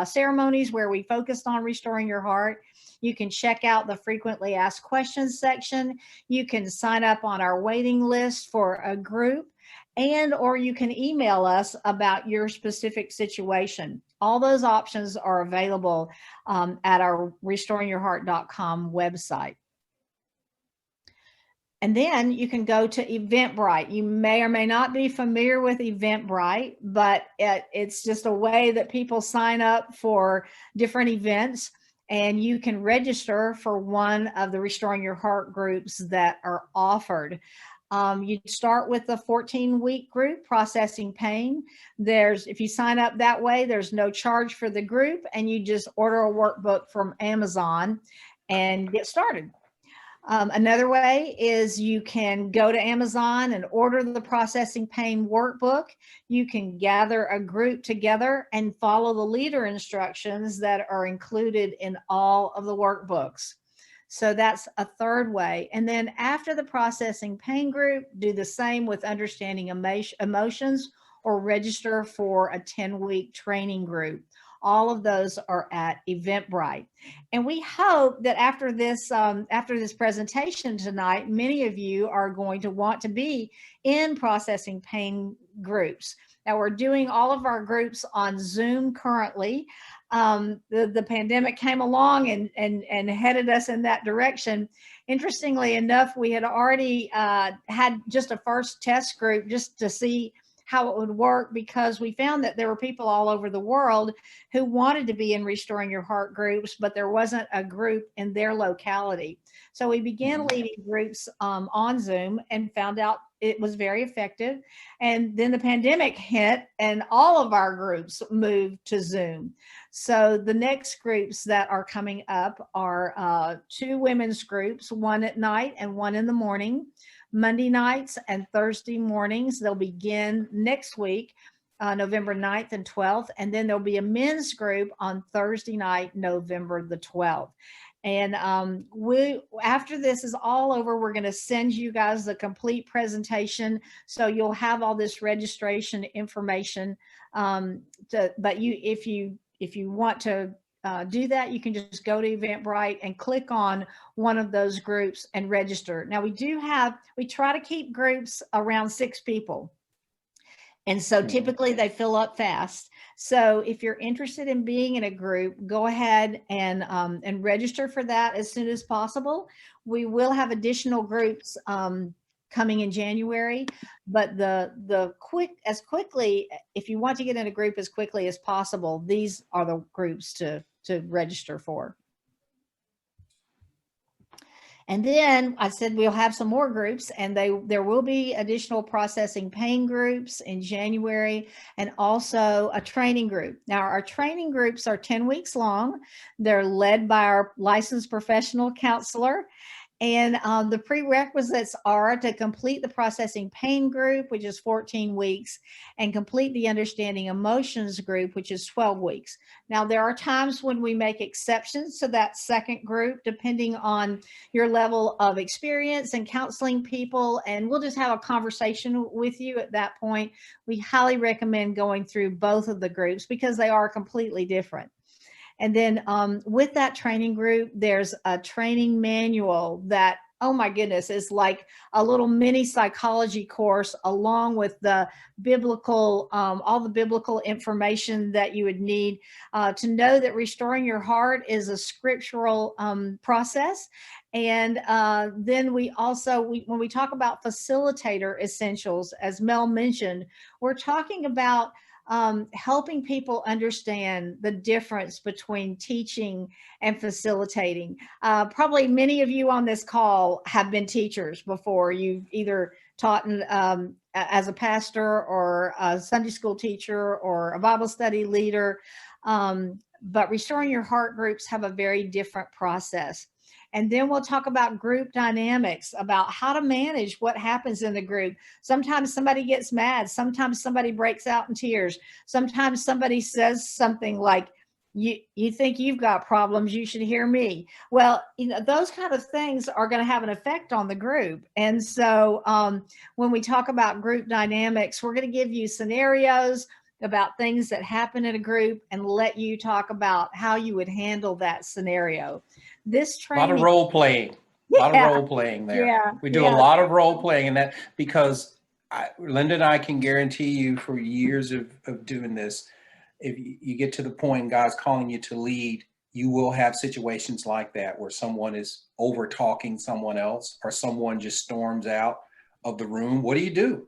ceremonies where we focused on Restoring Your Heart. You can check out the frequently asked questions section. You can sign up on our waiting list for a group, or you can email us about your specific situation. All those options are available at our restoringyourheart.com website. And then you can go to Eventbrite. You may or may not be familiar with Eventbrite, but it's just a way that people sign up for different events, and you can register for one of the Restoring Your Heart groups that are offered. You start with the 14-week group, Processing Pain. If you sign up that way, there's no charge for the group, and you just order a workbook from Amazon and get started. Another way is you can go to Amazon and order the Processing Pain workbook. You can gather a group together and follow the leader instructions that are included in all of the workbooks. So that's a third way. And then after the Processing Pain group, do the same with Understanding Emotions, or register for a 10-week training group. All of those are at Eventbrite. And we hope that after this presentation tonight, many of you are going to want to be in Processing Pain groups. Now, we're doing all of our groups on Zoom currently. The pandemic came along and headed us in that direction. Interestingly enough, we had already had just a first test group just to see how it would work, because we found that there were people all over the world who wanted to be in Restoring Your Heart groups, but there wasn't a group in their locality. So we began leading groups on Zoom and found out it was very effective. And then the pandemic hit and all of our groups moved to Zoom. So the next groups that are coming up are 2 women's groups, one at night and one in the morning. Monday nights and Thursday mornings. They'll begin next week, November 9th and 12th. And then there'll be a men's group on Thursday night, November the 12th. And after this is all over, we're going to send you guys the complete presentation. So you'll have all this registration information. But if you want to do that, you can just go to Eventbrite and click on one of those groups and register. Now we try to keep groups around 6 people. And so typically they fill up fast. So if you're interested in being in a group, go ahead and register for that as soon as possible. We will have additional groups coming in January, but if you want to get in a group as quickly as possible, these are the groups to register for. And then I said we'll have some more groups, and there will be additional processing pain groups in January, and also a training group. Now our training groups are 10 weeks long. They're led by our licensed professional counselor. And the prerequisites are to complete the processing pain group, which is 14 weeks, and complete the understanding emotions group, which is 12 weeks. Now, there are times when we make exceptions to that second group, depending on your level of experience in counseling people, and we'll just have a conversation with you at that point. We highly recommend going through both of the groups because they are completely different. And then with that training group, there's a training manual that, oh my goodness, is like a little mini psychology course, along with the biblical, all the biblical information that you would need to know that restoring your heart is a scriptural process. And then we also, when we talk about Facilitator Essentials, as Mel mentioned, we're talking about helping people understand the difference between teaching and facilitating. Probably many of you on this call have been teachers before. You've either taught as a pastor or a Sunday school teacher or a Bible study leader. But restoring your heart groups have a very different process. And then we'll talk about group dynamics, about how to manage what happens in the group. Sometimes somebody gets mad. Sometimes somebody breaks out in tears. Sometimes somebody says something like, you think you've got problems, you should hear me. Well, those kind of things are going to have an effect on the group. And so when we talk about group dynamics, we're going to give you scenarios about things that happen in a group and let you talk about how you would handle that scenario. This training, a lot of role playing, a lot of role playing there. Yeah, we do a lot of role playing in that, because Linda and I can guarantee you, for years of doing this, if you get to the point God's calling you to lead, you will have situations like that where someone is over talking someone else, or someone just storms out of the room. What do?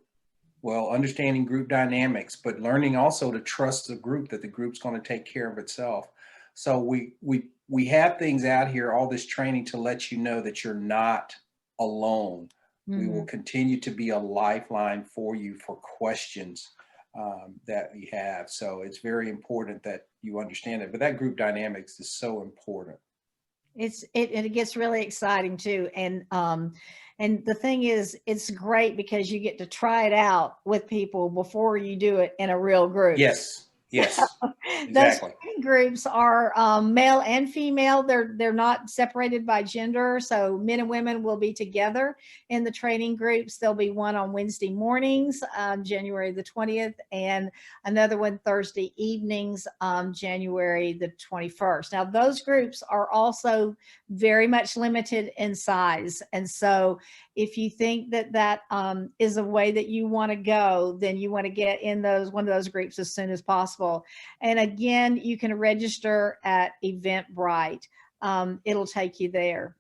Well, understanding group dynamics, but learning also to trust the group, that the group's going to take care of itself. So we have things out here, all this training, to let you know that you're not alone. Mm-hmm. We will continue to be a lifeline for you for questions that we have. So it's very important that you understand it. But that group dynamics is so important. It gets really exciting too. And the thing is, it's great because you get to try it out with people before you do it in a real group. Yes. Yes, exactly. Those training groups are male and female. They're not separated by gender. So men and women will be together in the training groups. There'll be one on Wednesday mornings, January the 20th, and another one Thursday evenings, January the 21st. Now, those groups are also very much limited in size. And so if you think that is a way that you want to go, then you want to get in one of those groups as soon as possible. And again, you can register at Eventbrite. It'll take you there.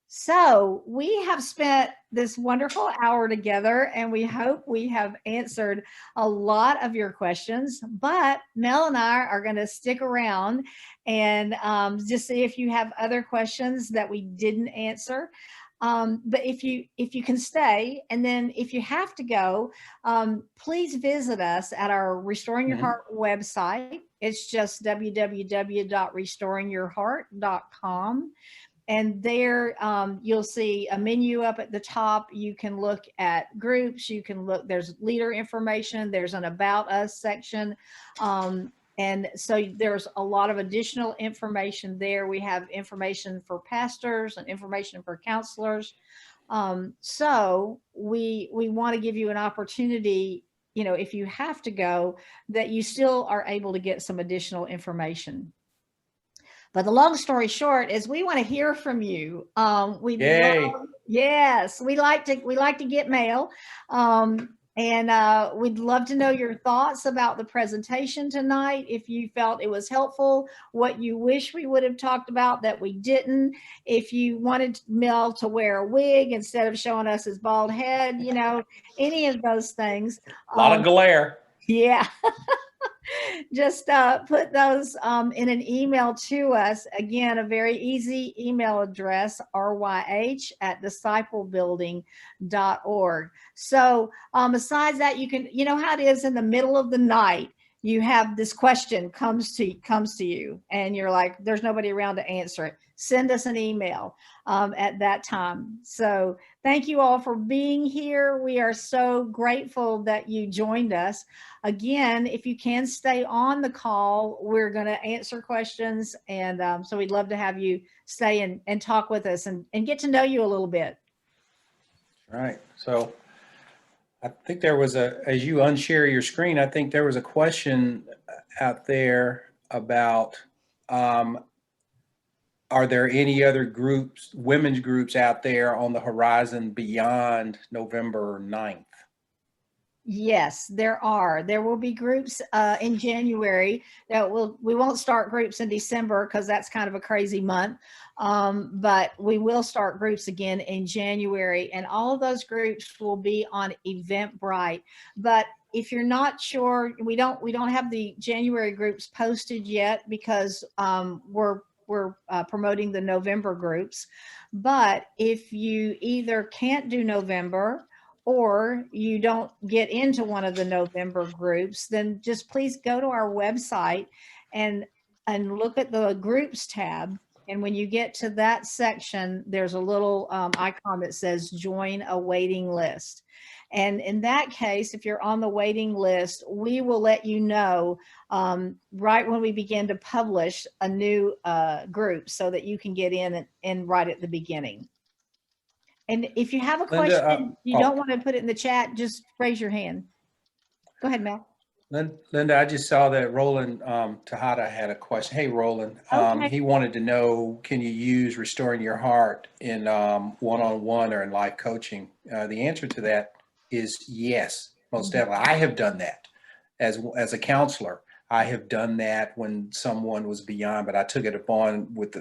So we have spent this wonderful hour together, and we hope we have answered a lot of your questions. But Mel and I are going to stick around and just see if you have other questions that we didn't answer. But if you can stay, and then if you have to go, please visit us at our Restoring Your Heart website. It's just www.restoringyourheart.com. And there you'll see a menu up at the top. You can look at groups. You can look, there's leader information. There's an About Us section. And so there's a lot of additional information there. We have information for pastors and information for counselors. So we want to give you an opportunity, you know, if you have to go, that you still are able to get some additional information. But the long story short is we want to hear from you. Yay. Yes, we like to get mail. And we'd love to know your thoughts about the presentation tonight. If you felt it was helpful, what you wish we would have talked about that we didn't. If you wanted Mel to wear a wig instead of showing us his bald head, you know, any of those things. A lot of glare. Yeah. Just put those in an email to us. Again, a very easy email address, ryh@disciplebuilding.org. So besides that, you can, you know how it is in the middle of the night, you have this question comes to you and you're like, there's nobody around to answer it. Send us an email at that time. So thank you all for being here. We are so grateful that you joined us. Again, if you can stay on the call, we're going to answer questions. And so we'd love to have you stay and talk with us and get to know you a little bit. All right. So I think there was as you unshare your screen, I think there was a question out there about, are there any other groups, women's groups out there on the horizon beyond November 9th? Yes, there are. There will be groups in January that we won't start groups in December because that's kind of a crazy month. But we will start groups again in January, and all of those groups will be on Eventbrite. But if you're not sure, we don't have the January groups posted yet because we're promoting the November groups. But if you either can't do November or you don't get into one of the November groups, then just please go to our website and look at the groups tab. And when you get to that section, there's a little icon that says join a waiting list. And in that case, if you're on the waiting list, we will let you know right when we begin to publish a new group so that you can get in and right at the beginning. And if you have a question, you don't want to put it in the chat, just raise your hand. Go ahead, Mel. Linda, I just saw that Roland Tejada had a question. Hey, Roland. Okay. He wanted to know, can you use Restoring Your Heart in one-on-one or in life coaching? The answer to that is yes, most definitely. I have done that as a counselor. I have done that when someone was beyond, but I took it upon with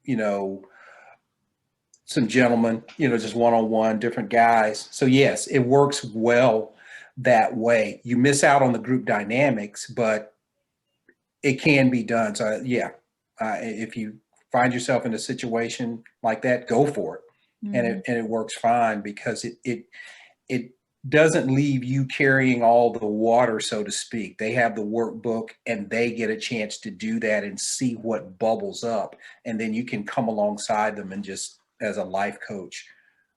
you know, some gentlemen, you know, just one-on-one, different guys. So yes, it works well that way. You miss out on the group dynamics, but it can be done. So yeah, if you find yourself in a situation like that, go for it. And it works fine because it doesn't leave you carrying all the water, so to speak. They have the workbook and they get a chance to do that and see what bubbles up. And then you can come alongside them and just as a life coach.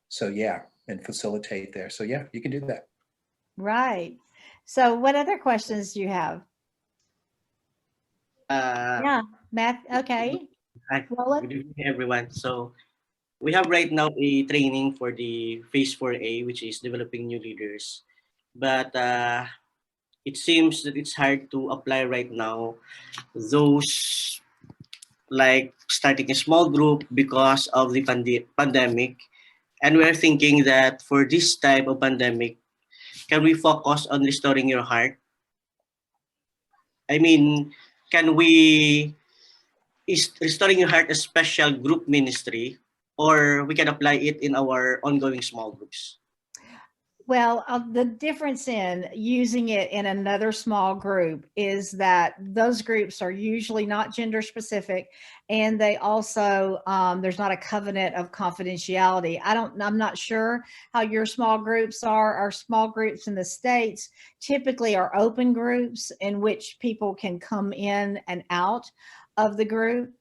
So yeah, and facilitate there. So yeah, you can do that. Right. So what other questions do you have? Yeah, Matt. Okay. Hi, Roland? good evening, everyone. So we have right now a training for the Phase 4A, which is developing new leaders. But it seems that it's hard to apply right now those like starting a small group because of the pandemic. And we're thinking that for this type of pandemic, can we focus on restoring your heart? I mean, is restoring your heart a special group ministry, or we can apply it in our ongoing small groups? Well, the difference in using it in another small group is that those groups are usually not gender specific, and they also there's not a covenant of confidentiality. I'm not sure how your small groups are. Our small groups in the States typically are open groups in which people can come in and out of the group.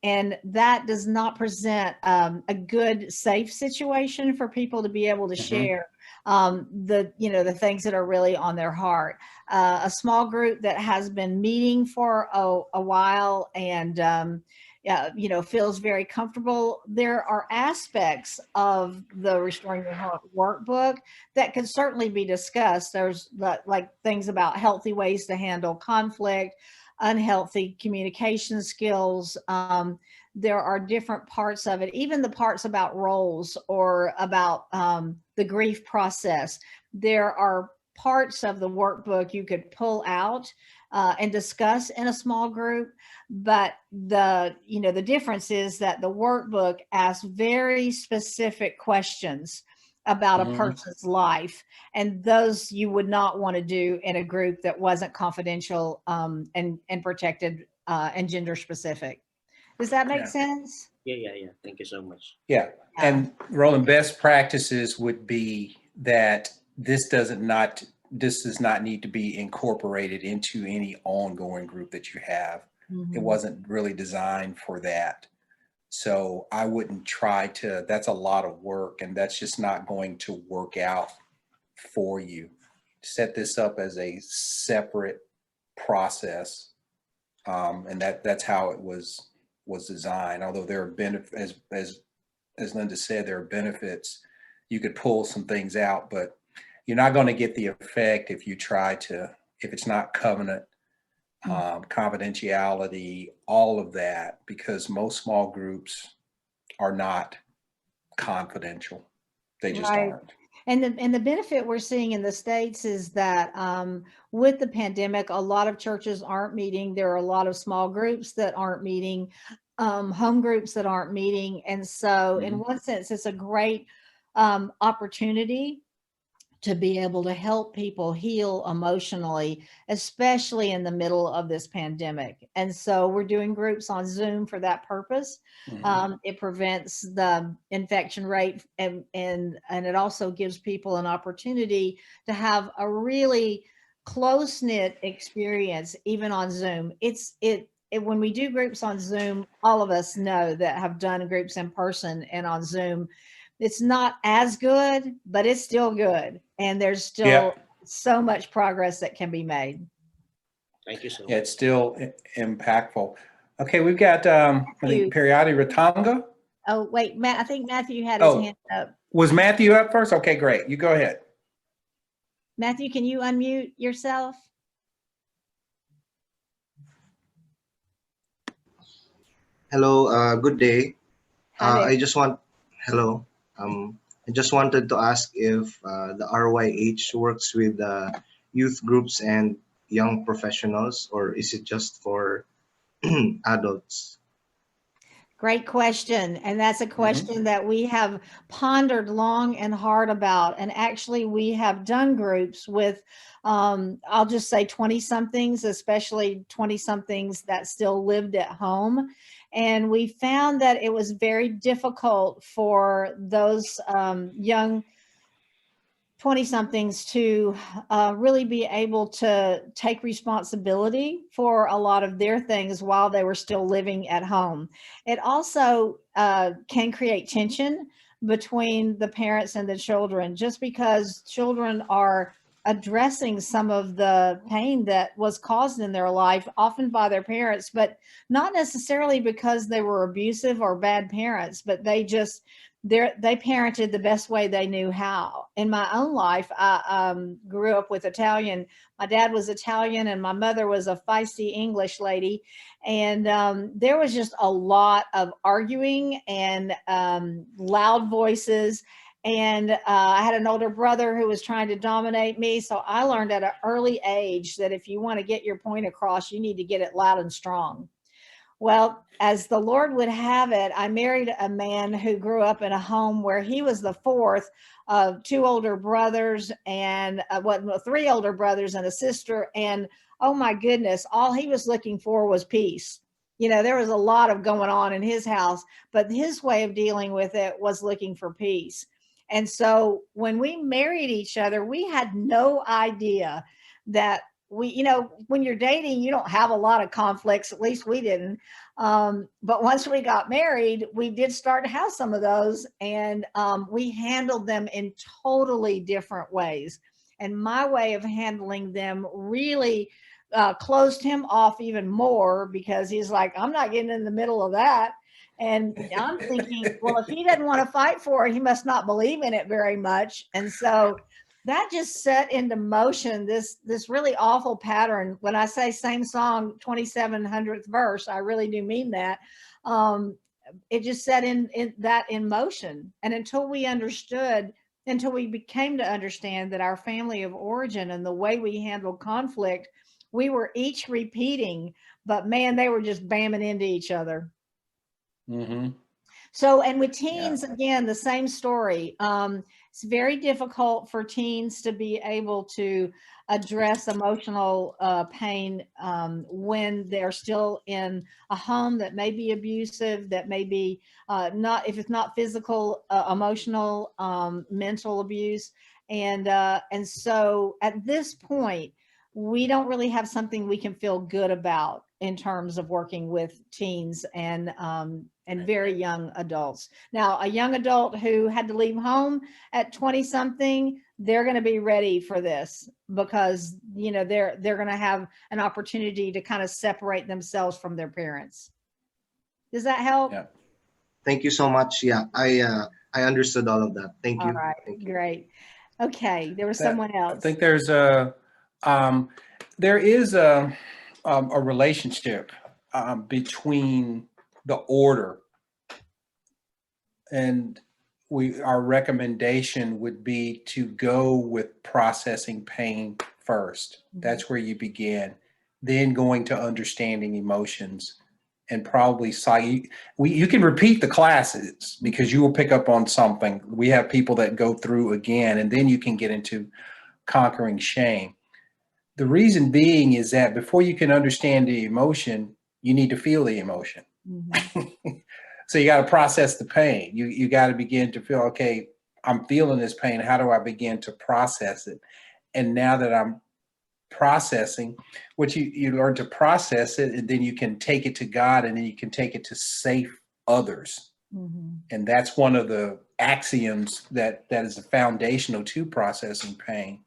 And that does not present a good, safe situation for people to be able to share the things that are really on their heart. A small group that has been meeting for a while and feels very comfortable. There are aspects of the Restoring Your Heart workbook that can certainly be discussed. There's like things about healthy ways to handle conflict, unhealthy communication skills. There are different parts of it, even the parts about roles or about the grief process. There are parts of the workbook you could pull out and discuss in a small group. But the difference is that the workbook asks very specific questions about a person's life, and those you would not want to do in a group that wasn't confidential and protected and gender specific. Does that make sense? Yeah. Thank you so much. Yeah. And Roland, best practices would be that this does not need to be incorporated into any ongoing group that you have. It wasn't really designed for that. So I wouldn't try to, that's a lot of work, and that's just not going to work out for you. Set this up as a separate process. And that's how it was designed. Although there are benefits, as Linda said, there are benefits. You could pull some things out, but you're not going to get the effect if it's not covenant, confidentiality, all of that, because most small groups are not confidential. They just aren't. And the benefit we're seeing in the States is that with the pandemic, a lot of churches aren't meeting. There are a lot of small groups that aren't meeting, home groups that aren't meeting. And so in one sense, it's a great opportunity to be able to help people heal emotionally, especially in the middle of this pandemic. And so we're doing groups on Zoom for that purpose. It prevents the infection rate, and it also gives people an opportunity to have a really close-knit experience, even on Zoom. When we do groups on Zoom, all of us know that have done groups in person and on Zoom, it's not as good, but it's still good. And there's still so much progress that can be made. Thank you so much. Yeah, it's still impactful. Okay, we've got, I think, Periati Ratanga. Oh, wait, Matt, I think Matthew had his hand up. Was Matthew up first? Okay, great. You go ahead. Matthew, can you unmute yourself? Hello, good day. Hi there. I just wanted to ask if the RYH works with youth groups and young professionals, or is it just for adults? Great question. And that's a question that we have pondered long and hard about. And actually, we have done groups with, I'll just say 20-somethings, especially 20-somethings that still lived at home. And we found that it was very difficult for those young 20-somethings to really be able to take responsibility for a lot of their things while they were still living at home. It also can create tension between the parents and the children, just because children are addressing some of the pain that was caused in their life, often by their parents, but not necessarily because they were abusive or bad parents, but they parented the best way they knew how. In my own life, I grew up with Italian. My dad was Italian and my mother was a feisty English lady. And there was just a lot of arguing and loud voices. And I had an older brother who was trying to dominate me. So I learned at an early age that if you want to get your point across, you need to get it loud and strong. Well, as the Lord would have it, I married a man who grew up in a home where he was the fourth of two older brothers and 3 older brothers and a sister. And oh my goodness, all he was looking for was peace. There was a lot of going on in his house, but his way of dealing with it was looking for peace. And so when we married each other, we had no idea that when you're dating, you don't have a lot of conflicts. At least we didn't. But once we got married, we did start to have some of those, and we handled them in totally different ways. And my way of handling them really closed him off even more, because he's like, I'm not getting in the middle of that. And I'm thinking, well, if he doesn't want to fight for it, he must not believe in it very much. And so that just set into motion this really awful pattern. When I say same song, 2700th verse, I really do mean that. It just set in motion. And until we became to understand that our family of origin and the way we handled conflict, we were each repeating, but man, they were just bamming into each other. Mm-hmm. So, and with teens, again, the same story. It's very difficult for teens to be able to address emotional pain when they're still in a home that may be abusive, that may be not, if it's not physical, emotional, mental abuse. And so at this point, we don't really have something we can feel good about in terms of working with teens and very young adults. Now, a young adult who had to leave home at 20 something, they're going to be ready for this, because, they're going to have an opportunity to kind of separate themselves from their parents. Does that help? Yeah. Thank you so much. Yeah, I understood all of that. Thank you. All right, Thank you. Great. Okay, there was someone else. I think there is a relationship between the order, and our recommendation would be to go with processing pain first. Mm-hmm. That's where you begin, then going to understanding emotions, and probably you can repeat the classes, because you will pick up on something. We have people that go through again, and then you can get into conquering shame. The reason being is that before you can understand the emotion, you need to feel the emotion. Mm-hmm. So you got to process the pain. You got to begin to feel, okay, I'm feeling this pain. How do I begin to process it? And now that I'm processing, what you learn to process it, and then you can take it to God, and then you can take it to safe others. Mm-hmm. And that's one of the axioms that is foundational to processing pain.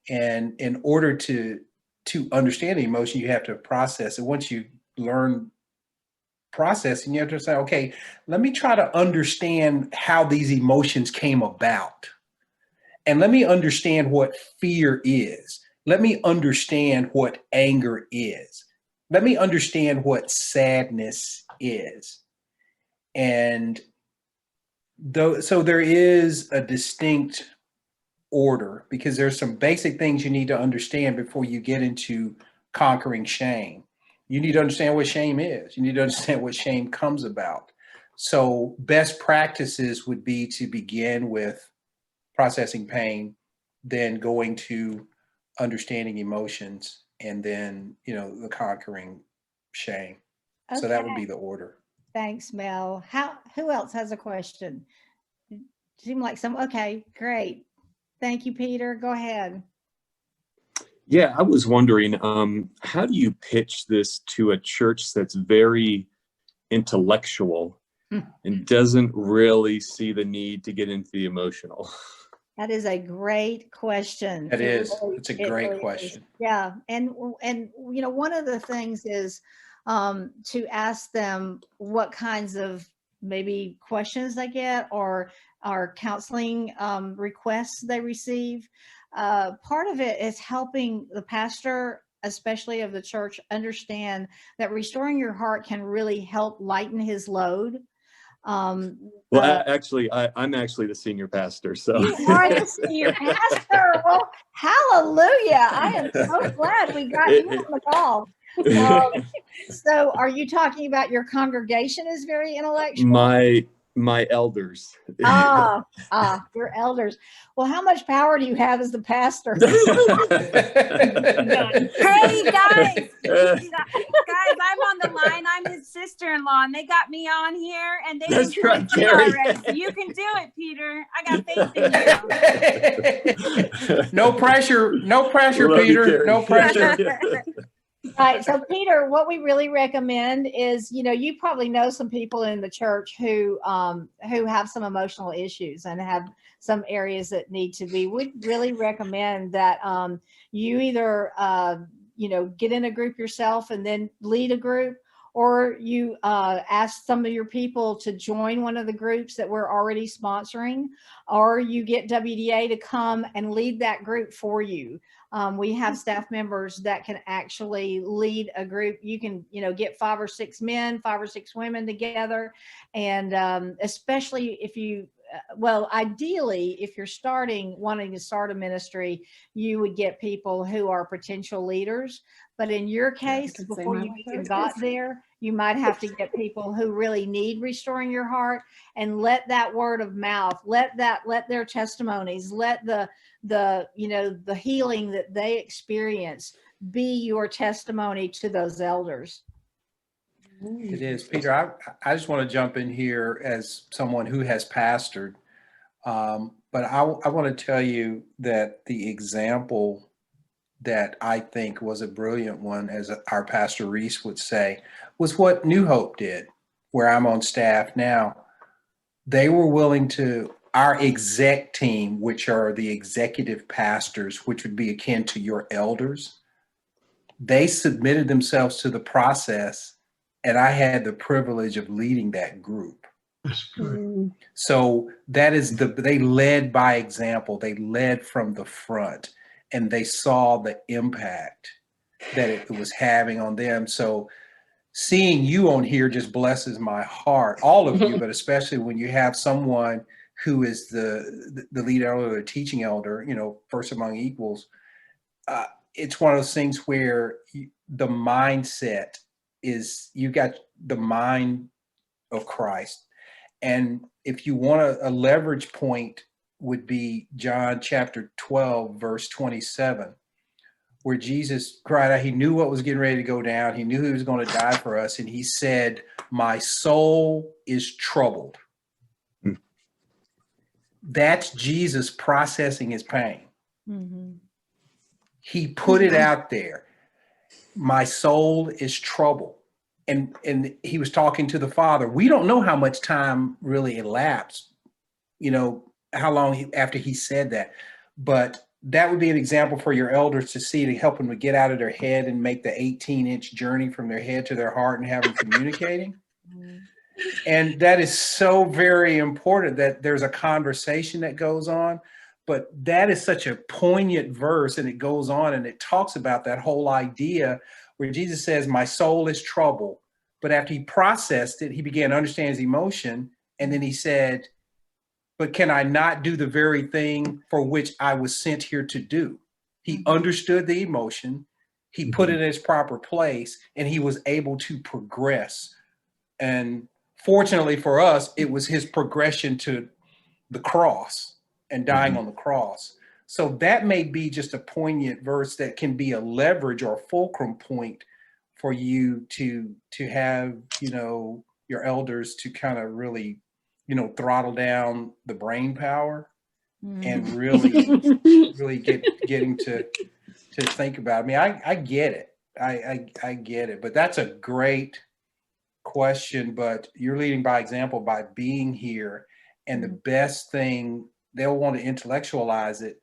And in order to understand the emotion, you have to process it. Once you learn processing, you have to say, okay, let me try to understand how these emotions came about. And let me understand what fear is. Let me understand what anger is. Let me understand what sadness is. And so there is a distinct order, because there's some basic things you need to understand before you get into conquering shame. You need to understand what shame is. You need to understand what shame comes about. So best practices would be to begin with processing pain, then going to understanding emotions, and then, the conquering shame. Okay. So that would be the order. Thanks, Mel. Who else has a question? Seemed like okay, great. Thank you, Peter. Go ahead. Yeah, I was wondering, how do you pitch this to a church that's very intellectual and doesn't really see the need to get into the emotional? That is a great question. It is. It's a great question. Yeah. And one of the things is to ask them what kinds of maybe questions they get, or counseling requests they receive. Part of it is helping the pastor, especially of the church, understand that restoring your heart can really help lighten his load. Actually, I'm actually the senior pastor. So you are the senior pastor. Well, hallelujah! I am so glad we got you on the call. So, are you talking about your congregation is very intellectual? My elders. Your elders. Well, how much power do you have as the pastor? Hey guys, I'm on the line. I'm his sister-in-law, and they got me on here, and they That's right, Carrie. Already. So you can do it, Peter. I got faith in you. No pressure, Love you, Peter. Carrie. No pressure. Right. So, Peter, what we really recommend is, you probably know some people in the church who have some emotional issues and have some areas that need to be. We really recommend that you either get in a group yourself and then lead a group, or you ask some of your people to join one of the groups that we're already sponsoring, or you get WDA to come and lead that group for you. We have staff members that can actually lead a group. You can, get 5 or 6 men, 5 or 6 women together. And especially if you, ideally, if you're wanting to start a ministry, you would get people who are potential leaders. But in your case, before you even got there, you might have to get people who really need restoring your heart, and let that word of mouth, let their testimonies, let the healing that they experience be your testimony to those elders. It is, Peter. I just want to jump in here as someone who has pastored, but I want to tell you that the example that I think was a brilliant one, as our pastor Reese would say, was what New Hope did, where I'm on staff now. They were willing to, our exec team, which are the executive pastors, which would be akin to your elders, they submitted themselves to the process, and I had the privilege of leading that group. That's good. So that is they led by example. They led from the front, and they saw the impact that it was having on them. So seeing you on here just blesses my heart, all of you, but especially when you have someone who is the lead elder, the teaching elder, first among equals. It's one of those things where the mindset is, you got the mind of Christ. And if you want a leverage point, would be John chapter 12, verse 27, where Jesus cried out. He knew what was getting ready to go down. He knew he was going to die for us. And he said, "My soul is troubled." That's Jesus processing his pain. Mm-hmm. He put it out there. My soul is troubled. And he was talking to the Father. We don't know how much time really elapsed, how long after he said that. But that would be an example for your elders to see, to help them to get out of their head and make the 18-inch journey from their head to their heart and have them communicating. Mm-hmm. And that is so very important, that there's a conversation that goes on. But that is such a poignant verse, and it goes on and it talks about that whole idea where Jesus says, "My soul is troubled." But after he processed it, he began to understand his emotion. And then he said, "But can I not do the very thing for which I was sent here to do?" He understood the emotion. He put it in its proper place, and he was able to progress. And fortunately for us, it was his progression to the cross and dying on the cross. So that may be just a poignant verse that can be a leverage or a fulcrum point for you to have, your elders to kind of really, throttle down the brain power and really getting to think about it. I mean, I get it. I get it, but that's a great question. But you're leading by example by being here, and the best thing, they'll want to intellectualize it,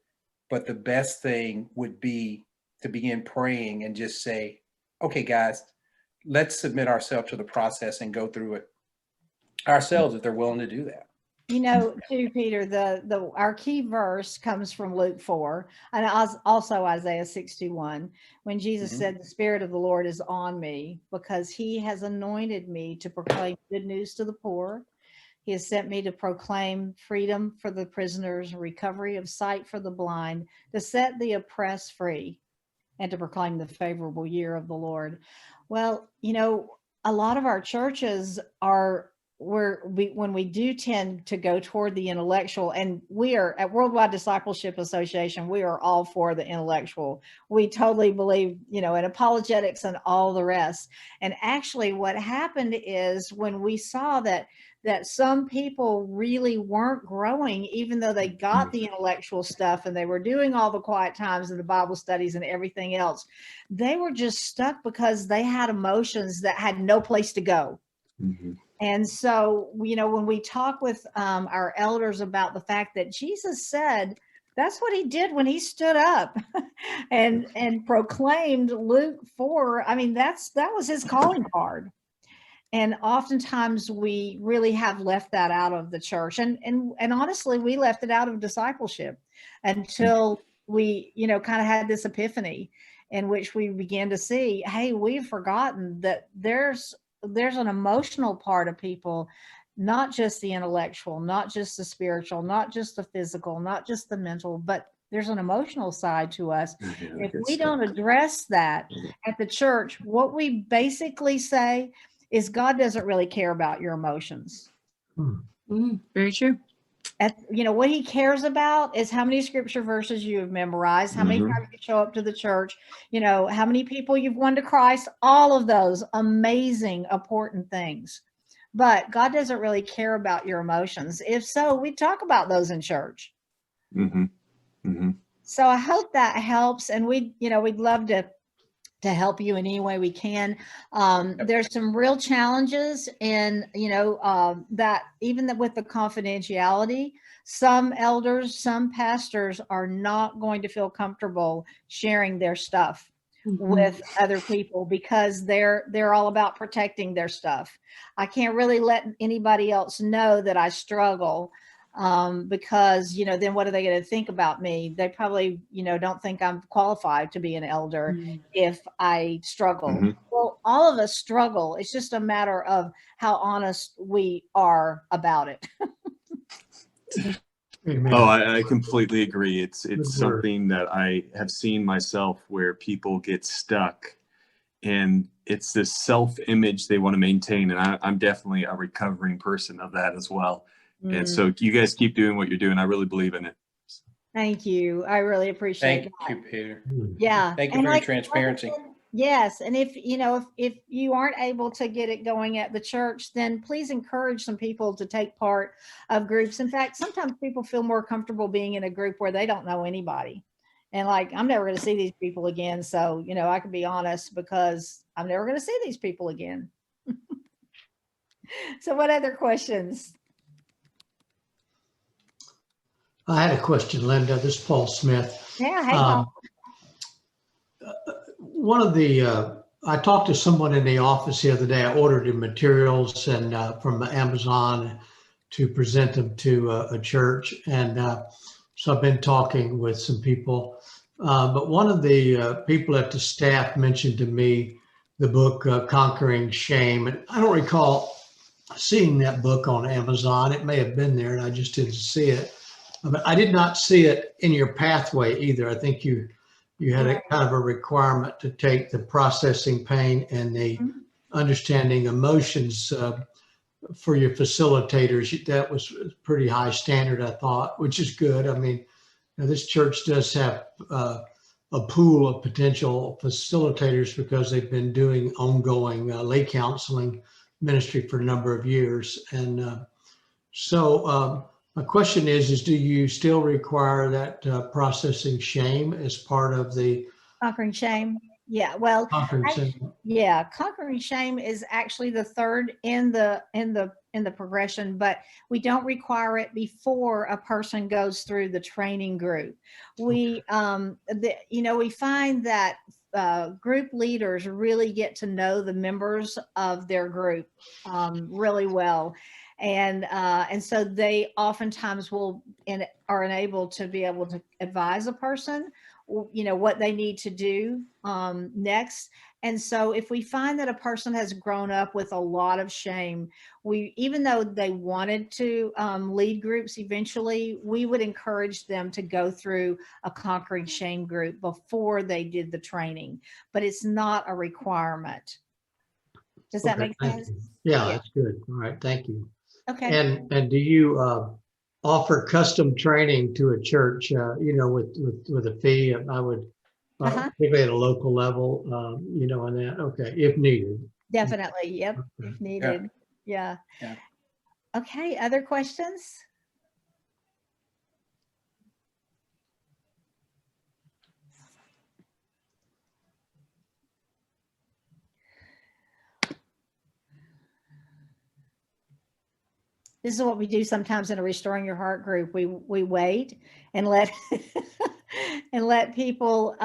but the best thing would be to begin praying and just say, "Okay, guys, let's submit ourselves to the process and go through it ourselves," if they're willing to do that. Too, Peter, our key verse comes from Luke 4 and also Isaiah 61, when Jesus said, "The Spirit of the Lord is on me, because he has anointed me to proclaim good news to the poor. He has sent me to proclaim freedom for the prisoners, recovery of sight for the blind, to set the oppressed free, and to proclaim the favorable year of the Lord." Well, a lot of our churches when we do tend to go toward the intellectual, and we are at Worldwide Discipleship Association, we are all for the intellectual. We totally believe, in apologetics and all the rest. And actually what happened is, when we saw that that some people really weren't growing, even though they got the intellectual stuff and they were doing all the quiet times and the Bible studies and everything else. They were just stuck because they had emotions that had no place to go. Mm-hmm. And so, you know, when we talk with our elders about the fact that Jesus said, that's what he did when he stood up and proclaimed Luke 4. I mean, that was his calling card. And oftentimes we really have left that out of the church. And honestly, we left it out of discipleship until we, you know, kind of had this epiphany in which we began to see, hey, we've forgotten that there's an emotional part of people, not just the intellectual, not just the spiritual, not just the physical, not just the mental, but there's an emotional side to us. If we don't address that at the church, what we basically say is God doesn't really care about your emotions. Very true. You know, what he cares about is how many scripture verses you have memorized, how many times you show up to the church, you know, how many people you've won to Christ, all of those amazing, important things. But God doesn't really care about your emotions. If so, we talk about those in church. So I hope that helps. And we'd love to help you in any way we can. There's some real challenges in, you know, that even with the confidentiality, some elders, some pastors are not going to feel comfortable sharing their stuff with other people because they're all about protecting their stuff. I can't really let anybody else know that I struggle because, you know, then what are they going to think about me? They probably, you know, don't think I'm qualified to be an elder if I struggle. Well, all of us struggle. It's just a matter of how honest we are about it. Amen. Oh, I completely agree. It's something that I have seen myself where people get stuck, and it's this self-image they want to maintain. And I'm definitely a recovering person of that as well. And so you guys keep doing what you're doing. I really believe in it. Thank you. I really appreciate Thank you, Peter. Yeah. Thank you for your transparency. Yes. And if you aren't able to get it going at the church, then please encourage some people to take part of groups. In fact, sometimes people feel more comfortable being in a group where they don't know anybody. And like, I'm never going to see these people again. So, you know, I can be honest because I'm never going to see these people again. So what other questions? I had a question, Linda. This is Paul Smith. Yeah. Hey, Paul. One of the, I talked to someone in the office the other day. I ordered the materials and from Amazon to present them to a church. And so I've been talking with some people. But one of the people at the staff mentioned to me the book Conquering Shame. And I don't recall seeing that book on Amazon. It may have been there and I just didn't see it. But I did not see it in your pathway either. I think you had a kind of a requirement to take the processing pain and the understanding emotions for your facilitators. That was a pretty high standard, I thought, which is good. I mean, you know, this church does have a pool of potential facilitators because they've been doing ongoing lay counseling ministry for a number of years. And so my question is do you still require that processing shame as part of the Conquering Shame? Yeah. Well, conquering shame? yeah, Conquering Shame is actually the third in the progression, but we don't require it before a person goes through the training group. We, we find that group leaders really get to know the members of their group really well. And so they oftentimes are enabled to be able to advise a person, you know, what they need to do next. And so if we find that a person has grown up with a lot of shame, even though they wanted to lead groups eventually, we would encourage them to go through a Conquering Shame group before they did the training, but it's not a requirement. Does that make sense? Yeah, that's good. All right, thank you. Okay. And do you offer custom training to a church, you know, with a fee? I would, particularly at a local level, you know, on that. Okay, if needed. Definitely. Yep. If needed. Yeah. Okay, other questions? This is what we do sometimes in a Restoring Your Heart group. We wait and let and let people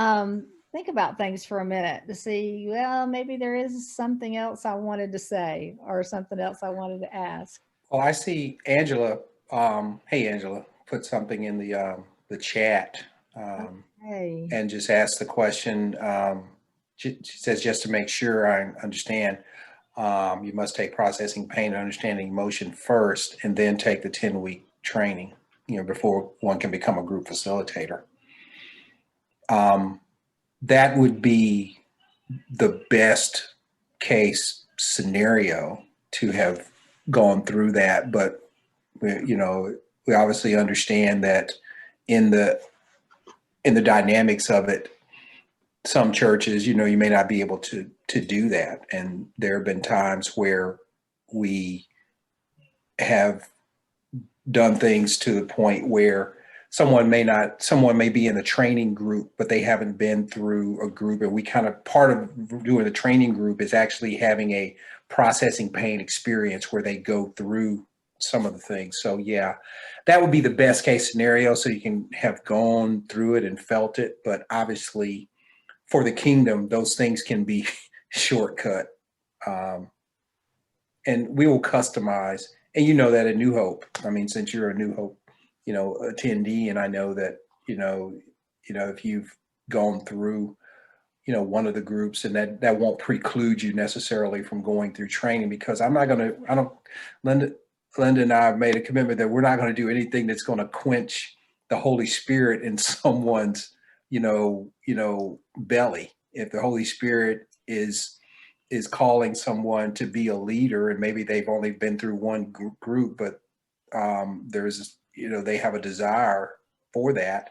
think about things for a minute to see, well, maybe there is something else I wanted to say or something else I wanted to ask. Well, I see Angela. Hey, Angela, put something in the chat Hey. and just ask the question. She says, just to make sure I understand, you must take processing pain and understanding emotion first, and then take the 10-week training, before one can become a group facilitator. That would be the best case scenario to have gone through that. But, we obviously understand that in the dynamics of it, some churches, you may not be able to do that. And there have been times where we have done things to the point where someone may be in a training group, but they haven't been through a group. And we part of doing the training group is actually having a processing pain experience where they go through some of the things. So yeah, that would be the best case scenario. So you can have gone through it and felt it, but obviously for the kingdom, those things can be shortcut. And we will customize, and that at New Hope, since you're a New Hope, attendee, and I know that, if you've gone through, one of the groups, and that won't preclude you necessarily from going through training, because Linda and I have made a commitment that we're not going to do anything that's going to quench the Holy Spirit in someone's, belly. If the Holy Spirit is calling someone to be a leader, and maybe they've only been through one group, but there's, they have a desire for that,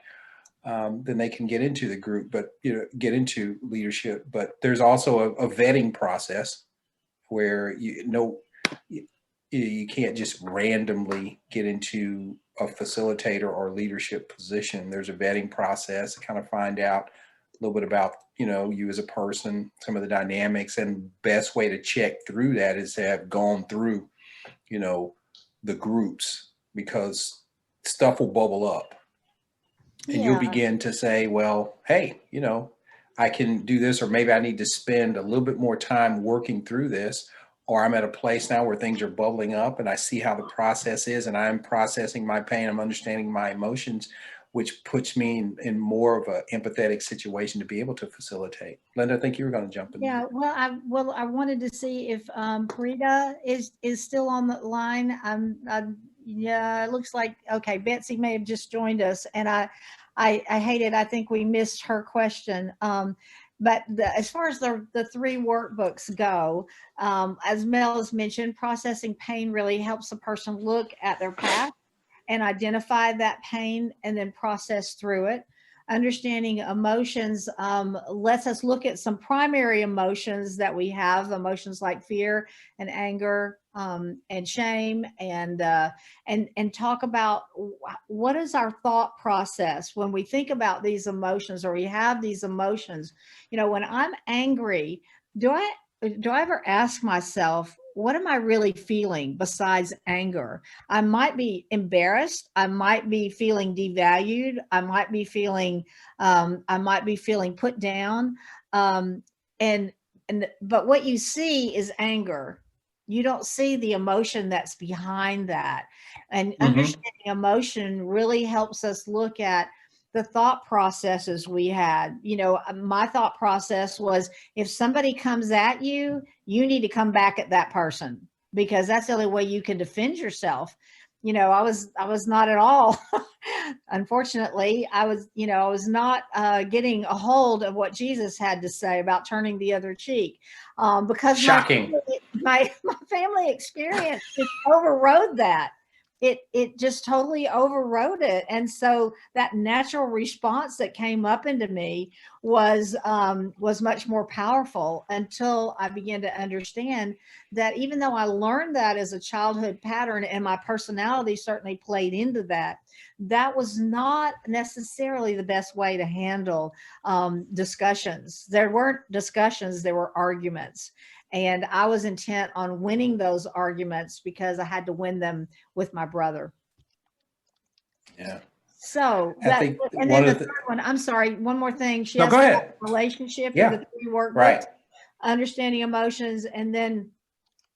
then they can get into the group, but, get into leadership. But there's also a vetting process where you can't just randomly get into a facilitator or leadership position. There's a vetting process to kind of find out a little bit about, you as a person, some of the dynamics, and best way to check through that is to have gone through, the groups, because stuff will bubble up and you'll begin to say, well, hey, I can do this, or maybe I need to spend a little bit more time working through this, or I'm at a place now where things are bubbling up and I see how the process is, and I'm processing my pain, I'm understanding my emotions, which puts me in more of an empathetic situation to be able to facilitate. Linda, I think you were going to jump in. Yeah, well, I wanted to see if Parita is still on the line. Yeah, it looks like, okay, Betsy may have just joined us, and I hate it. I think we missed her question. But as far as the 3 workbooks go, as Mel has mentioned, processing pain really helps a person look at their past and identify that pain and then process through it. Understanding emotions lets us look at some primary emotions that we have, emotions like fear and anger and shame, and talk about what is our thought process when we think about these emotions, or we have these emotions. When I'm angry, do I ever ask myself, what am I really feeling besides anger? I might be embarrassed. I might be feeling devalued. I might be feeling put down. But what you see is anger. You don't see the emotion that's behind that. And understanding emotion really helps us look at the thought processes we had. My thought process was, if somebody comes at you, you need to come back at that person, because that's the only way you can defend yourself. I was not at all. Unfortunately, I was not getting a hold of what Jesus had to say about turning the other cheek, because shocking. My family experience just overrode that. it just totally overrode it. And so that natural response that came up into me was much more powerful, until I began to understand that even though I learned that as a childhood pattern, and my personality certainly played into that, that was not necessarily the best way to handle discussions. There weren't discussions, there were arguments. And I was intent on winning those arguments because I had to win them with my brother. Yeah. So I that, think and one then of the third one, I'm sorry, one more thing. She No, has go about ahead. relationship Yeah. in the 3 workbooks, Right. understanding emotions, and then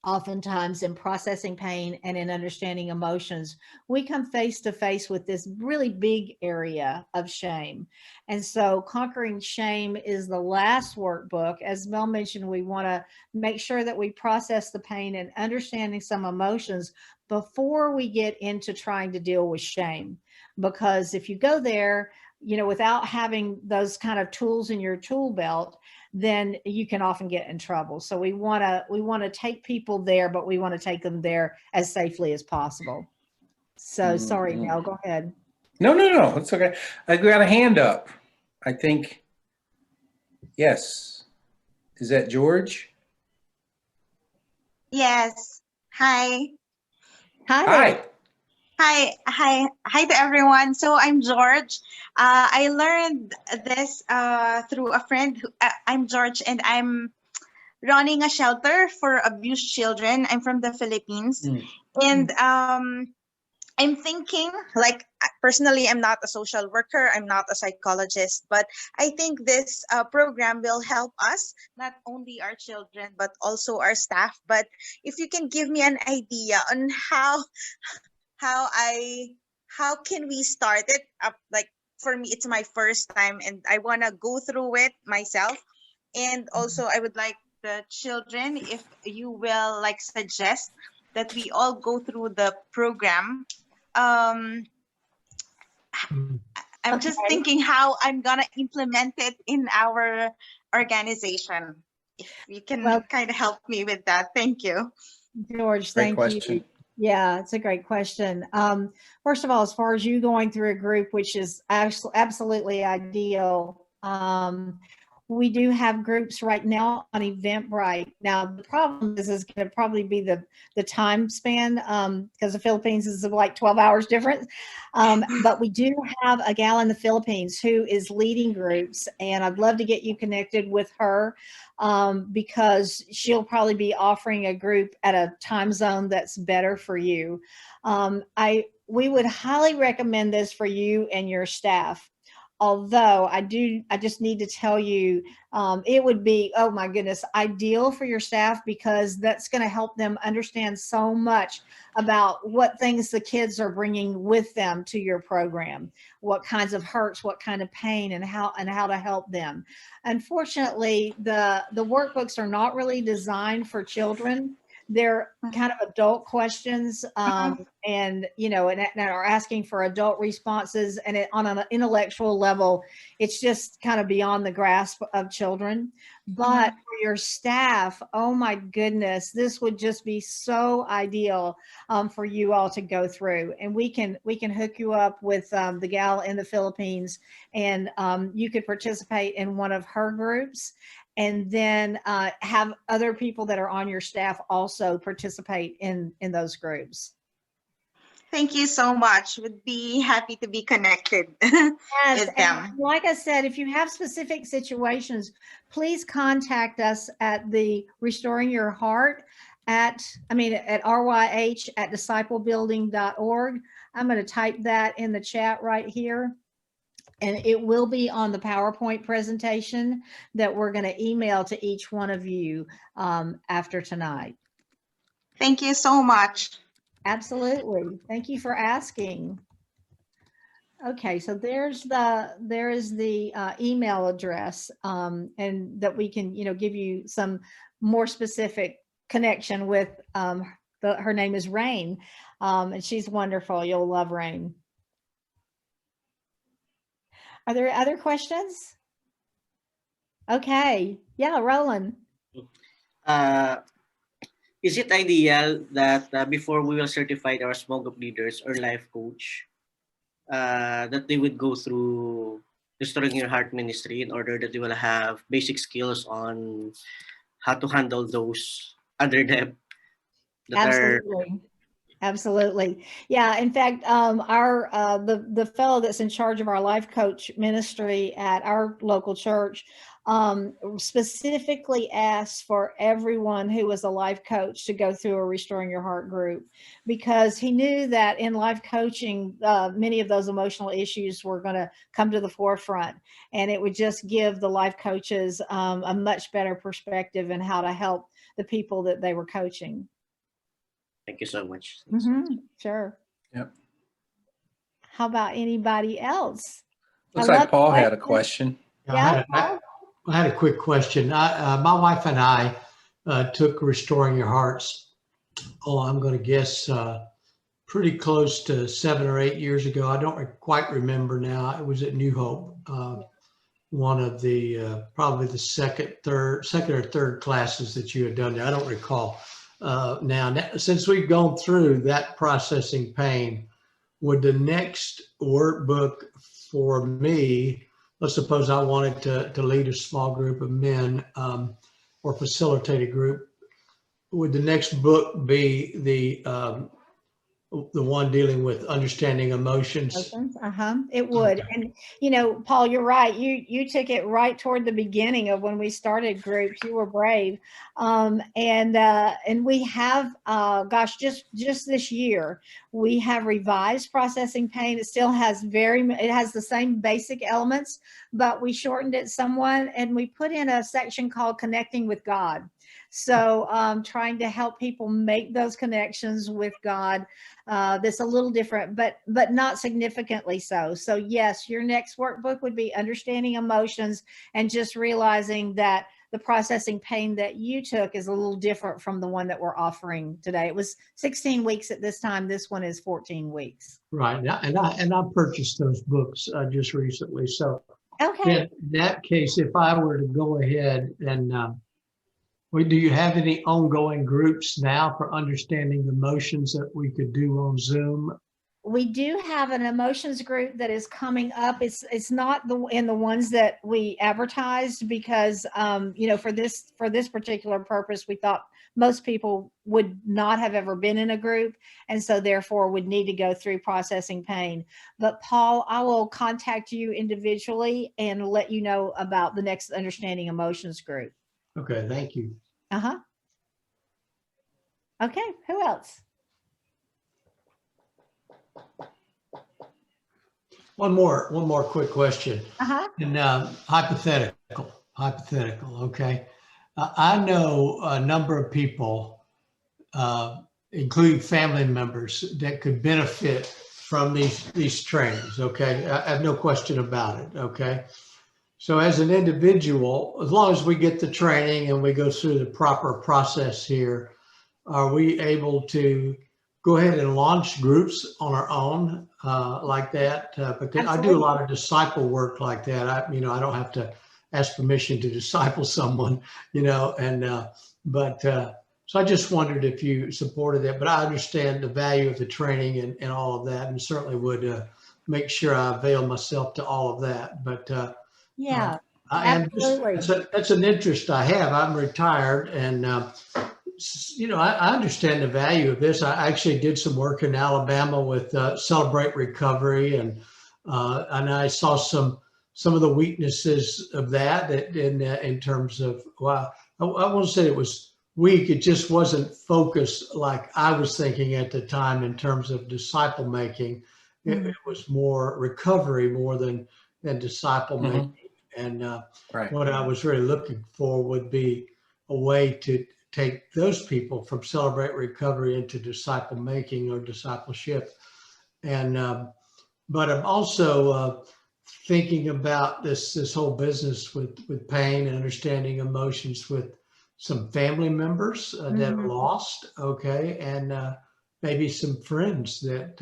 oftentimes in processing pain and in understanding emotions, we come face to face with this really big area of shame. And so conquering shame is the last workbook. As Mel mentioned, we want to make sure that we process the pain and understanding some emotions before we get into trying to deal with shame. Because if you go there, without having those kind of tools in your tool belt, then you can often get in trouble. So we want to take people there, but we want to take them there as safely as possible. So sorry, Mel, go ahead. No, it's okay. I got a hand up. I think, yes. Is that George? Yes. Hi. Hi there. Hi to everyone. So I'm George. I learned this through a friend. I'm George, and I'm running a shelter for abused children. I'm from the Philippines, and I'm thinking, like, personally, I'm not a social worker, I'm not a psychologist, but I think this program will help us, not only our children, but also our staff. But if you can give me an idea on how can we start it up? Like, for me, it's my first time, and I want to go through it myself. And also, I would like the children, if you will, like, suggest that we all go through the program. I'm just thinking how I'm gonna implement it in our organization. If you can kind of help me with that. Thank you. George, Great thank question. you. Yeah, it's a great question. First of all, as far as you going through a group, which is absolutely ideal, we do have groups right now on Eventbrite. Now, the problem is going to probably be the time span, because the Philippines is like 12 hours different. But we do have a gal in the Philippines who is leading groups, and I'd love to get you connected with her, because she'll probably be offering a group at a time zone that's better for you. We would highly recommend this for you and your staff. Although I just need to tell you, it would be, oh my goodness, ideal for your staff, because that's going to help them understand so much about what things the kids are bringing with them to your program, what kinds of hurts, what kind of pain, and how to help them. Unfortunately, the workbooks are not really designed for children. They're kind of adult questions, and and are asking for adult responses, and on an intellectual level, it's just kind of beyond the grasp of children. But for your staff, oh my goodness, this would just be so ideal for you all to go through. And we can hook you up with the gal in the Philippines, and you could participate in one of her groups, and then have other people that are on your staff also participate in those groups. Thank you so much. Would be happy to be connected with them. Like I said, if you have specific situations, please contact us at the Restoring Your Heart at RYH at disciplebuilding.org. I'm going to type that in the chat right here. And it will be on the PowerPoint presentation that we're going to email to each one of you after tonight. Thank you so much. Absolutely. Thank you for asking. Okay, so there is the email address, and that we can give you some more specific connection with. Her name is Rain, and she's wonderful. You'll love Rain. Are there other questions? Okay. Yeah, Roland. Is it ideal that before we will certify our small group leaders or life coach, that they would go through Restoring Your Heart ministry in order that they will have basic skills on how to handle those under them that are Absolutely. Yeah. In fact, our the fellow that's in charge of our life coach ministry at our local church specifically asked for everyone who was a life coach to go through a Restoring Your Heart group, because he knew that in life coaching, many of those emotional issues were going to come to the forefront, and it would just give the life coaches a much better perspective in how to help the people that they were coaching. Thank you so much. Sure. Yep. How about anybody else? Looks like Paul had a question. Yeah, I had a quick question. My wife and I took Restoring Your Hearts, I'm going to guess pretty close to 7 or 8 years ago. I don't quite remember now. It was at New Hope, one of the probably the second or third classes that you had done there. I don't recall. Now, since we've gone through that processing pain, would the next workbook for me, let's suppose I wanted to lead a small group of men or facilitate a group, would the next book be the one dealing with understanding emotions? It would. And, you know, Paul, you're right. You took it right toward the beginning of when we started groups. You were brave. And we have, gosh, just this year, we have revised processing pain. It still has it has the same basic elements, but we shortened it somewhat, and we put in a section called Connecting with God. So trying to help people make those connections with God. That's a little different, but not significantly so. So yes, your next workbook would be Understanding Emotions, and just realizing that the processing pain that you took is a little different from the one that we're offering today. It was 16 weeks at this time. This one is 14 weeks. Right. And I purchased those books just recently. So okay. In that case, if I were to go ahead and do you have any ongoing groups now for understanding emotions that we could do on Zoom? We do have an emotions group that is coming up. It's not in the ones that we advertised, because you know, for this particular purpose, we thought most people would not have ever been in a group, and so therefore would need to go through processing pain. But Paul, I will contact you individually and let you know about the next Understanding Emotions group. Okay, thank you. Okay, who else? One more quick question. And hypothetical. Okay. I know a number of people, including family members, that could benefit from these trainings. Okay. I have no question about it. Okay. So as an individual, as long as we get the training and we go through the proper process here, are we able to go ahead and launch groups on our own like that? Because I do a lot of disciple work like that. I don't have to ask permission to disciple someone, and so I just wondered if you supported that. But I understand the value of the training and all of that, and certainly would make sure I avail myself to all of that. But yeah, absolutely. That's an interest I have. I'm retired, and I understand the value of this. I actually did some work in Alabama with Celebrate Recovery, and I saw some of the weaknesses of that in terms of, well, I won't say it was weak. It just wasn't focused like I was thinking at the time in terms of disciple making. It was more recovery more than disciple making. And what I was really looking for would be a way to take those people from Celebrate Recovery into disciple making or discipleship. And but I'm also thinking about this whole business with pain and understanding emotions with some family members that are lost, okay, and maybe some friends that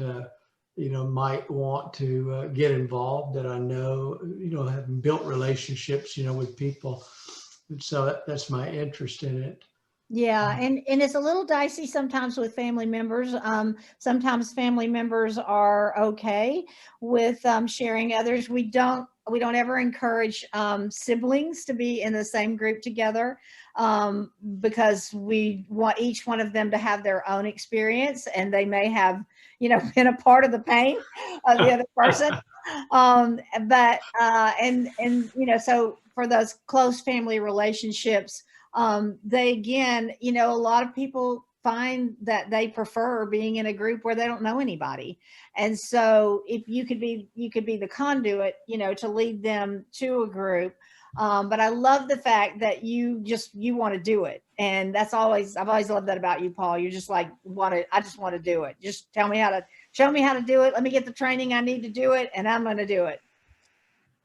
might want to get involved, that I know have built relationships with people, and so that's my interest in it. Yeah, and it's a little dicey sometimes with family members. Sometimes family members are okay with sharing others. We don't ever encourage siblings to be in the same group together, because we want each one of them to have their own experience, and they may have, been a part of the pain of the other person. So for those close family relationships, they again, a lot of people find that they prefer being in a group where they don't know anybody. And so if you could be the conduit, to lead them to a group. But I love the fact that you want to do it. And I've always loved that about you, Paul. You're just like, I just want to do it. Just show me how to do it. Let me get the training I need to do it, and I'm going to do it.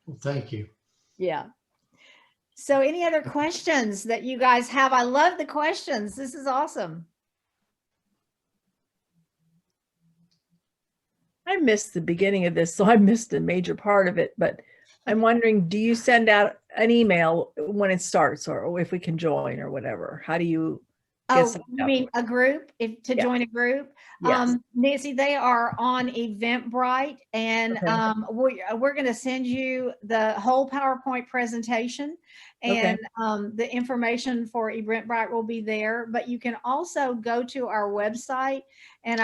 Well, thank you. Yeah. So any other questions that you guys have? I love the questions. This is awesome. I missed the beginning of this, so I missed a major part of it, but I'm wondering, do you send out an email when it starts, or if we can join or whatever? How do you get Oh, you mean a group? To join a group? Yes. Nancy, they are on Eventbrite, and we're going to send you the whole PowerPoint presentation, and the information for Eventbrite will be there. But you can also go to our website, and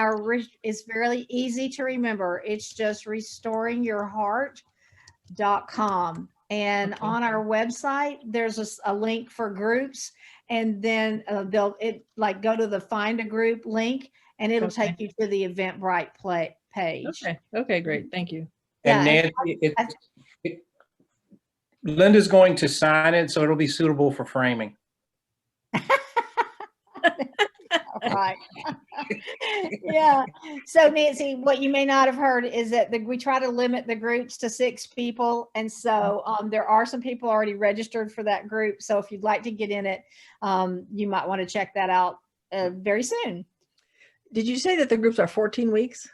it's fairly easy to remember. It's just restoringyourheart.com. And on our website, there's a link for groups, and then go to the find a group link, and it'll take you to the Eventbrite page. Okay, great. Thank you. And Nancy, Linda's going to sign it, so it'll be suitable for framing. Right. Yeah. So Nancy, what you may not have heard is that we try to limit the groups to 6 people. And so there are some people already registered for that group. So if you'd like to get in it, you might want to check that out very soon. Did you say that the groups are 14 weeks?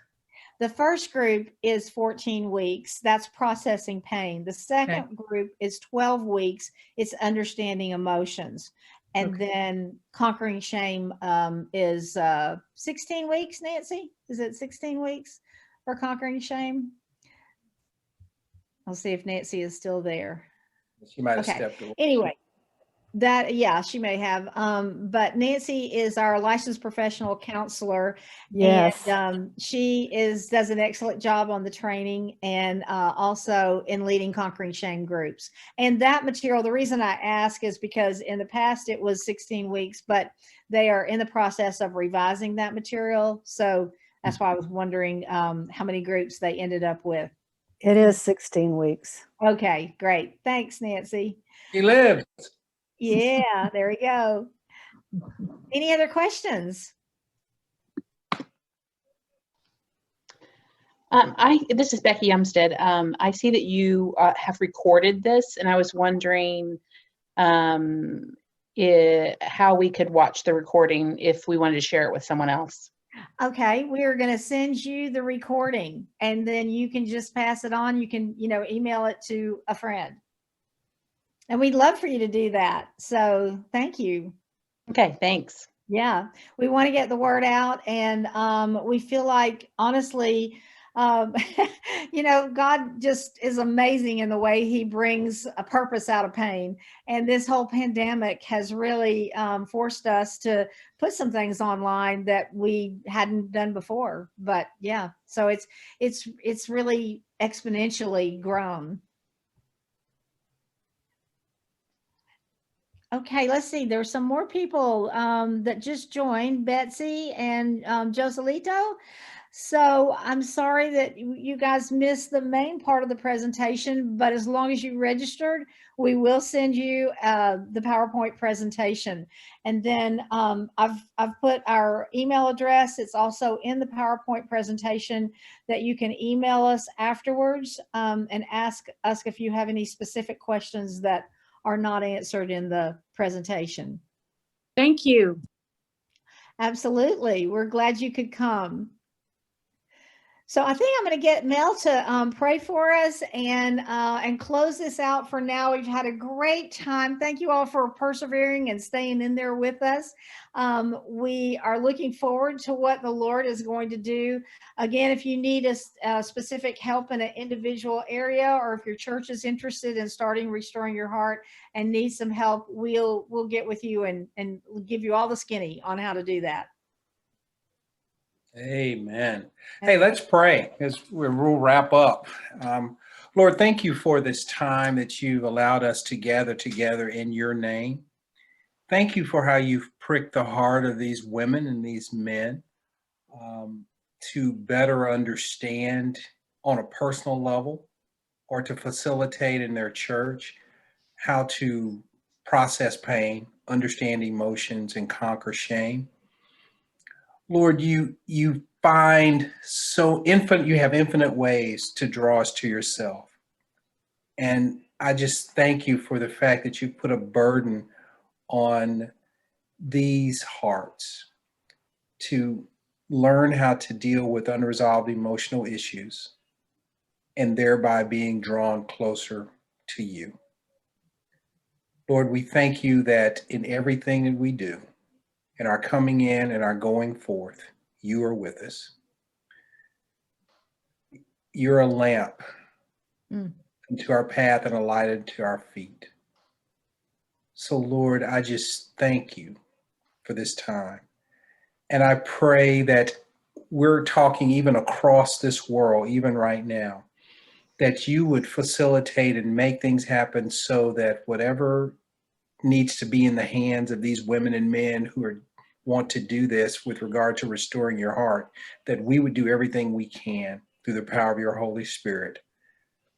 The first group is 14 weeks. That's processing pain. The second group is 12 weeks. It's understanding emotions. And then conquering shame is 16 weeks, Nancy? Is it 16 weeks for conquering shame? I'll see if Nancy is still there. She might have stepped away. Anyway, she may have. But Nancy is our licensed professional counselor. Yes. And she does an excellent job on the training, and also in leading conquering shame groups. And that material, the reason I ask is because in the past it was 16 weeks, but they are in the process of revising that material. So that's why I was wondering how many groups they ended up with. It is 16 weeks. Okay, great. Thanks, Nancy. He lives. Yeah, there we go. Any other questions? This is Becky Umstead. I see that you have recorded this, and I was wondering how we could watch the recording if we wanted to share it with someone else. Okay, we are going to send you the recording, and then you can just pass it on. You can, email it to a friend. And we'd love for you to do that. So thank you. Okay, thanks. Yeah, we want to get the word out, and we feel like, honestly, God just is amazing in the way he brings a purpose out of pain. And this whole pandemic has really forced us to put some things online that we hadn't done before. But yeah, so it's really exponentially grown. Okay, let's see. There's some more people that just joined, Betsy and Joselito. So I'm sorry that you guys missed the main part of the presentation, but as long as you registered, we will send you the PowerPoint presentation. And then I've put our email address. It's also in the PowerPoint presentation that you can email us afterwards and ask us if you have any specific questions that are not answered in the presentation. Thank you. Absolutely. We're glad you could come. So I think I'm going to get Mel to pray for us and close this out for now. We've had a great time. Thank you all for persevering and staying in there with us. We are looking forward to what the Lord is going to do. Again, if you need a specific help in an individual area, or if your church is interested in starting Restoring Your Heart and needs some help, we'll get with you and give you all the skinny on how to do that. Amen. Hey, let's pray as we'll wrap up. Lord, thank you for this time that you've allowed us to gather together in your name. Thank you for how you've pricked the heart of these women and these men to better understand on a personal level, or to facilitate in their church how to process pain, understand emotions, and conquer shame. Lord, you find so infinite, you have infinite ways to draw us to yourself. And I just thank you for the fact that you put a burden on these hearts to learn how to deal with unresolved emotional issues and thereby being drawn closer to you. Lord, we thank you that in everything that we do, in our coming in and our going forth, you are with us. You're a lamp into our path and a light into our feet. So, Lord, I just thank you for this time. And I pray that we're talking even across this world, even right now, that you would facilitate and make things happen so that whatever needs to be in the hands of these women and men who want to do this with regard to restoring your heart, that we would do everything we can through the power of your Holy Spirit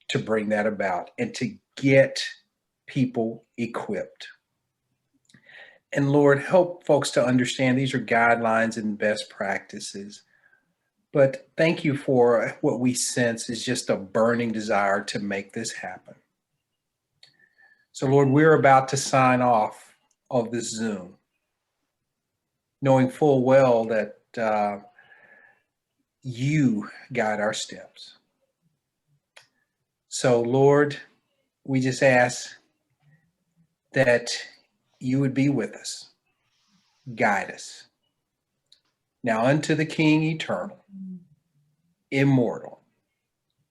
to bring that about and to get people equipped. And Lord, help folks to understand these are guidelines and best practices. But thank you for what we sense is just a burning desire to make this happen. So Lord, we're about to sign off of this Zoom, knowing full well that you guide our steps. So Lord, we just ask that you would be with us, guide us. Now unto the King eternal, immortal,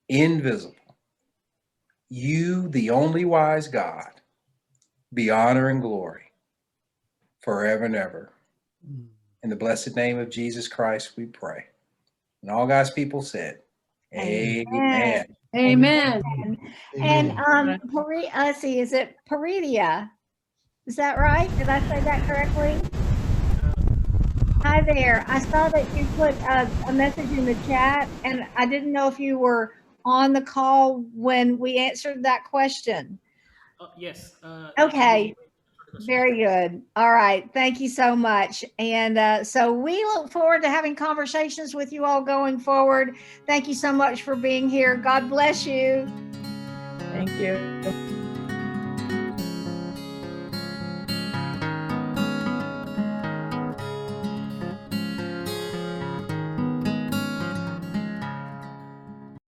invisible, you, the only wise God, be honor and glory forever and ever. In the blessed name of Jesus Christ, we pray. And all God's people said, Amen. Amen. And let's see, is it Peridia? Is that right? Did I say that correctly? Hi there. I saw that you put a message in the chat, and I didn't know if you were on the call when we answered that question. Yes. Okay. Very good. All right. Thank you so much. And so we look forward to having conversations with you all going forward. Thank you so much for being here. God bless you. Thank you.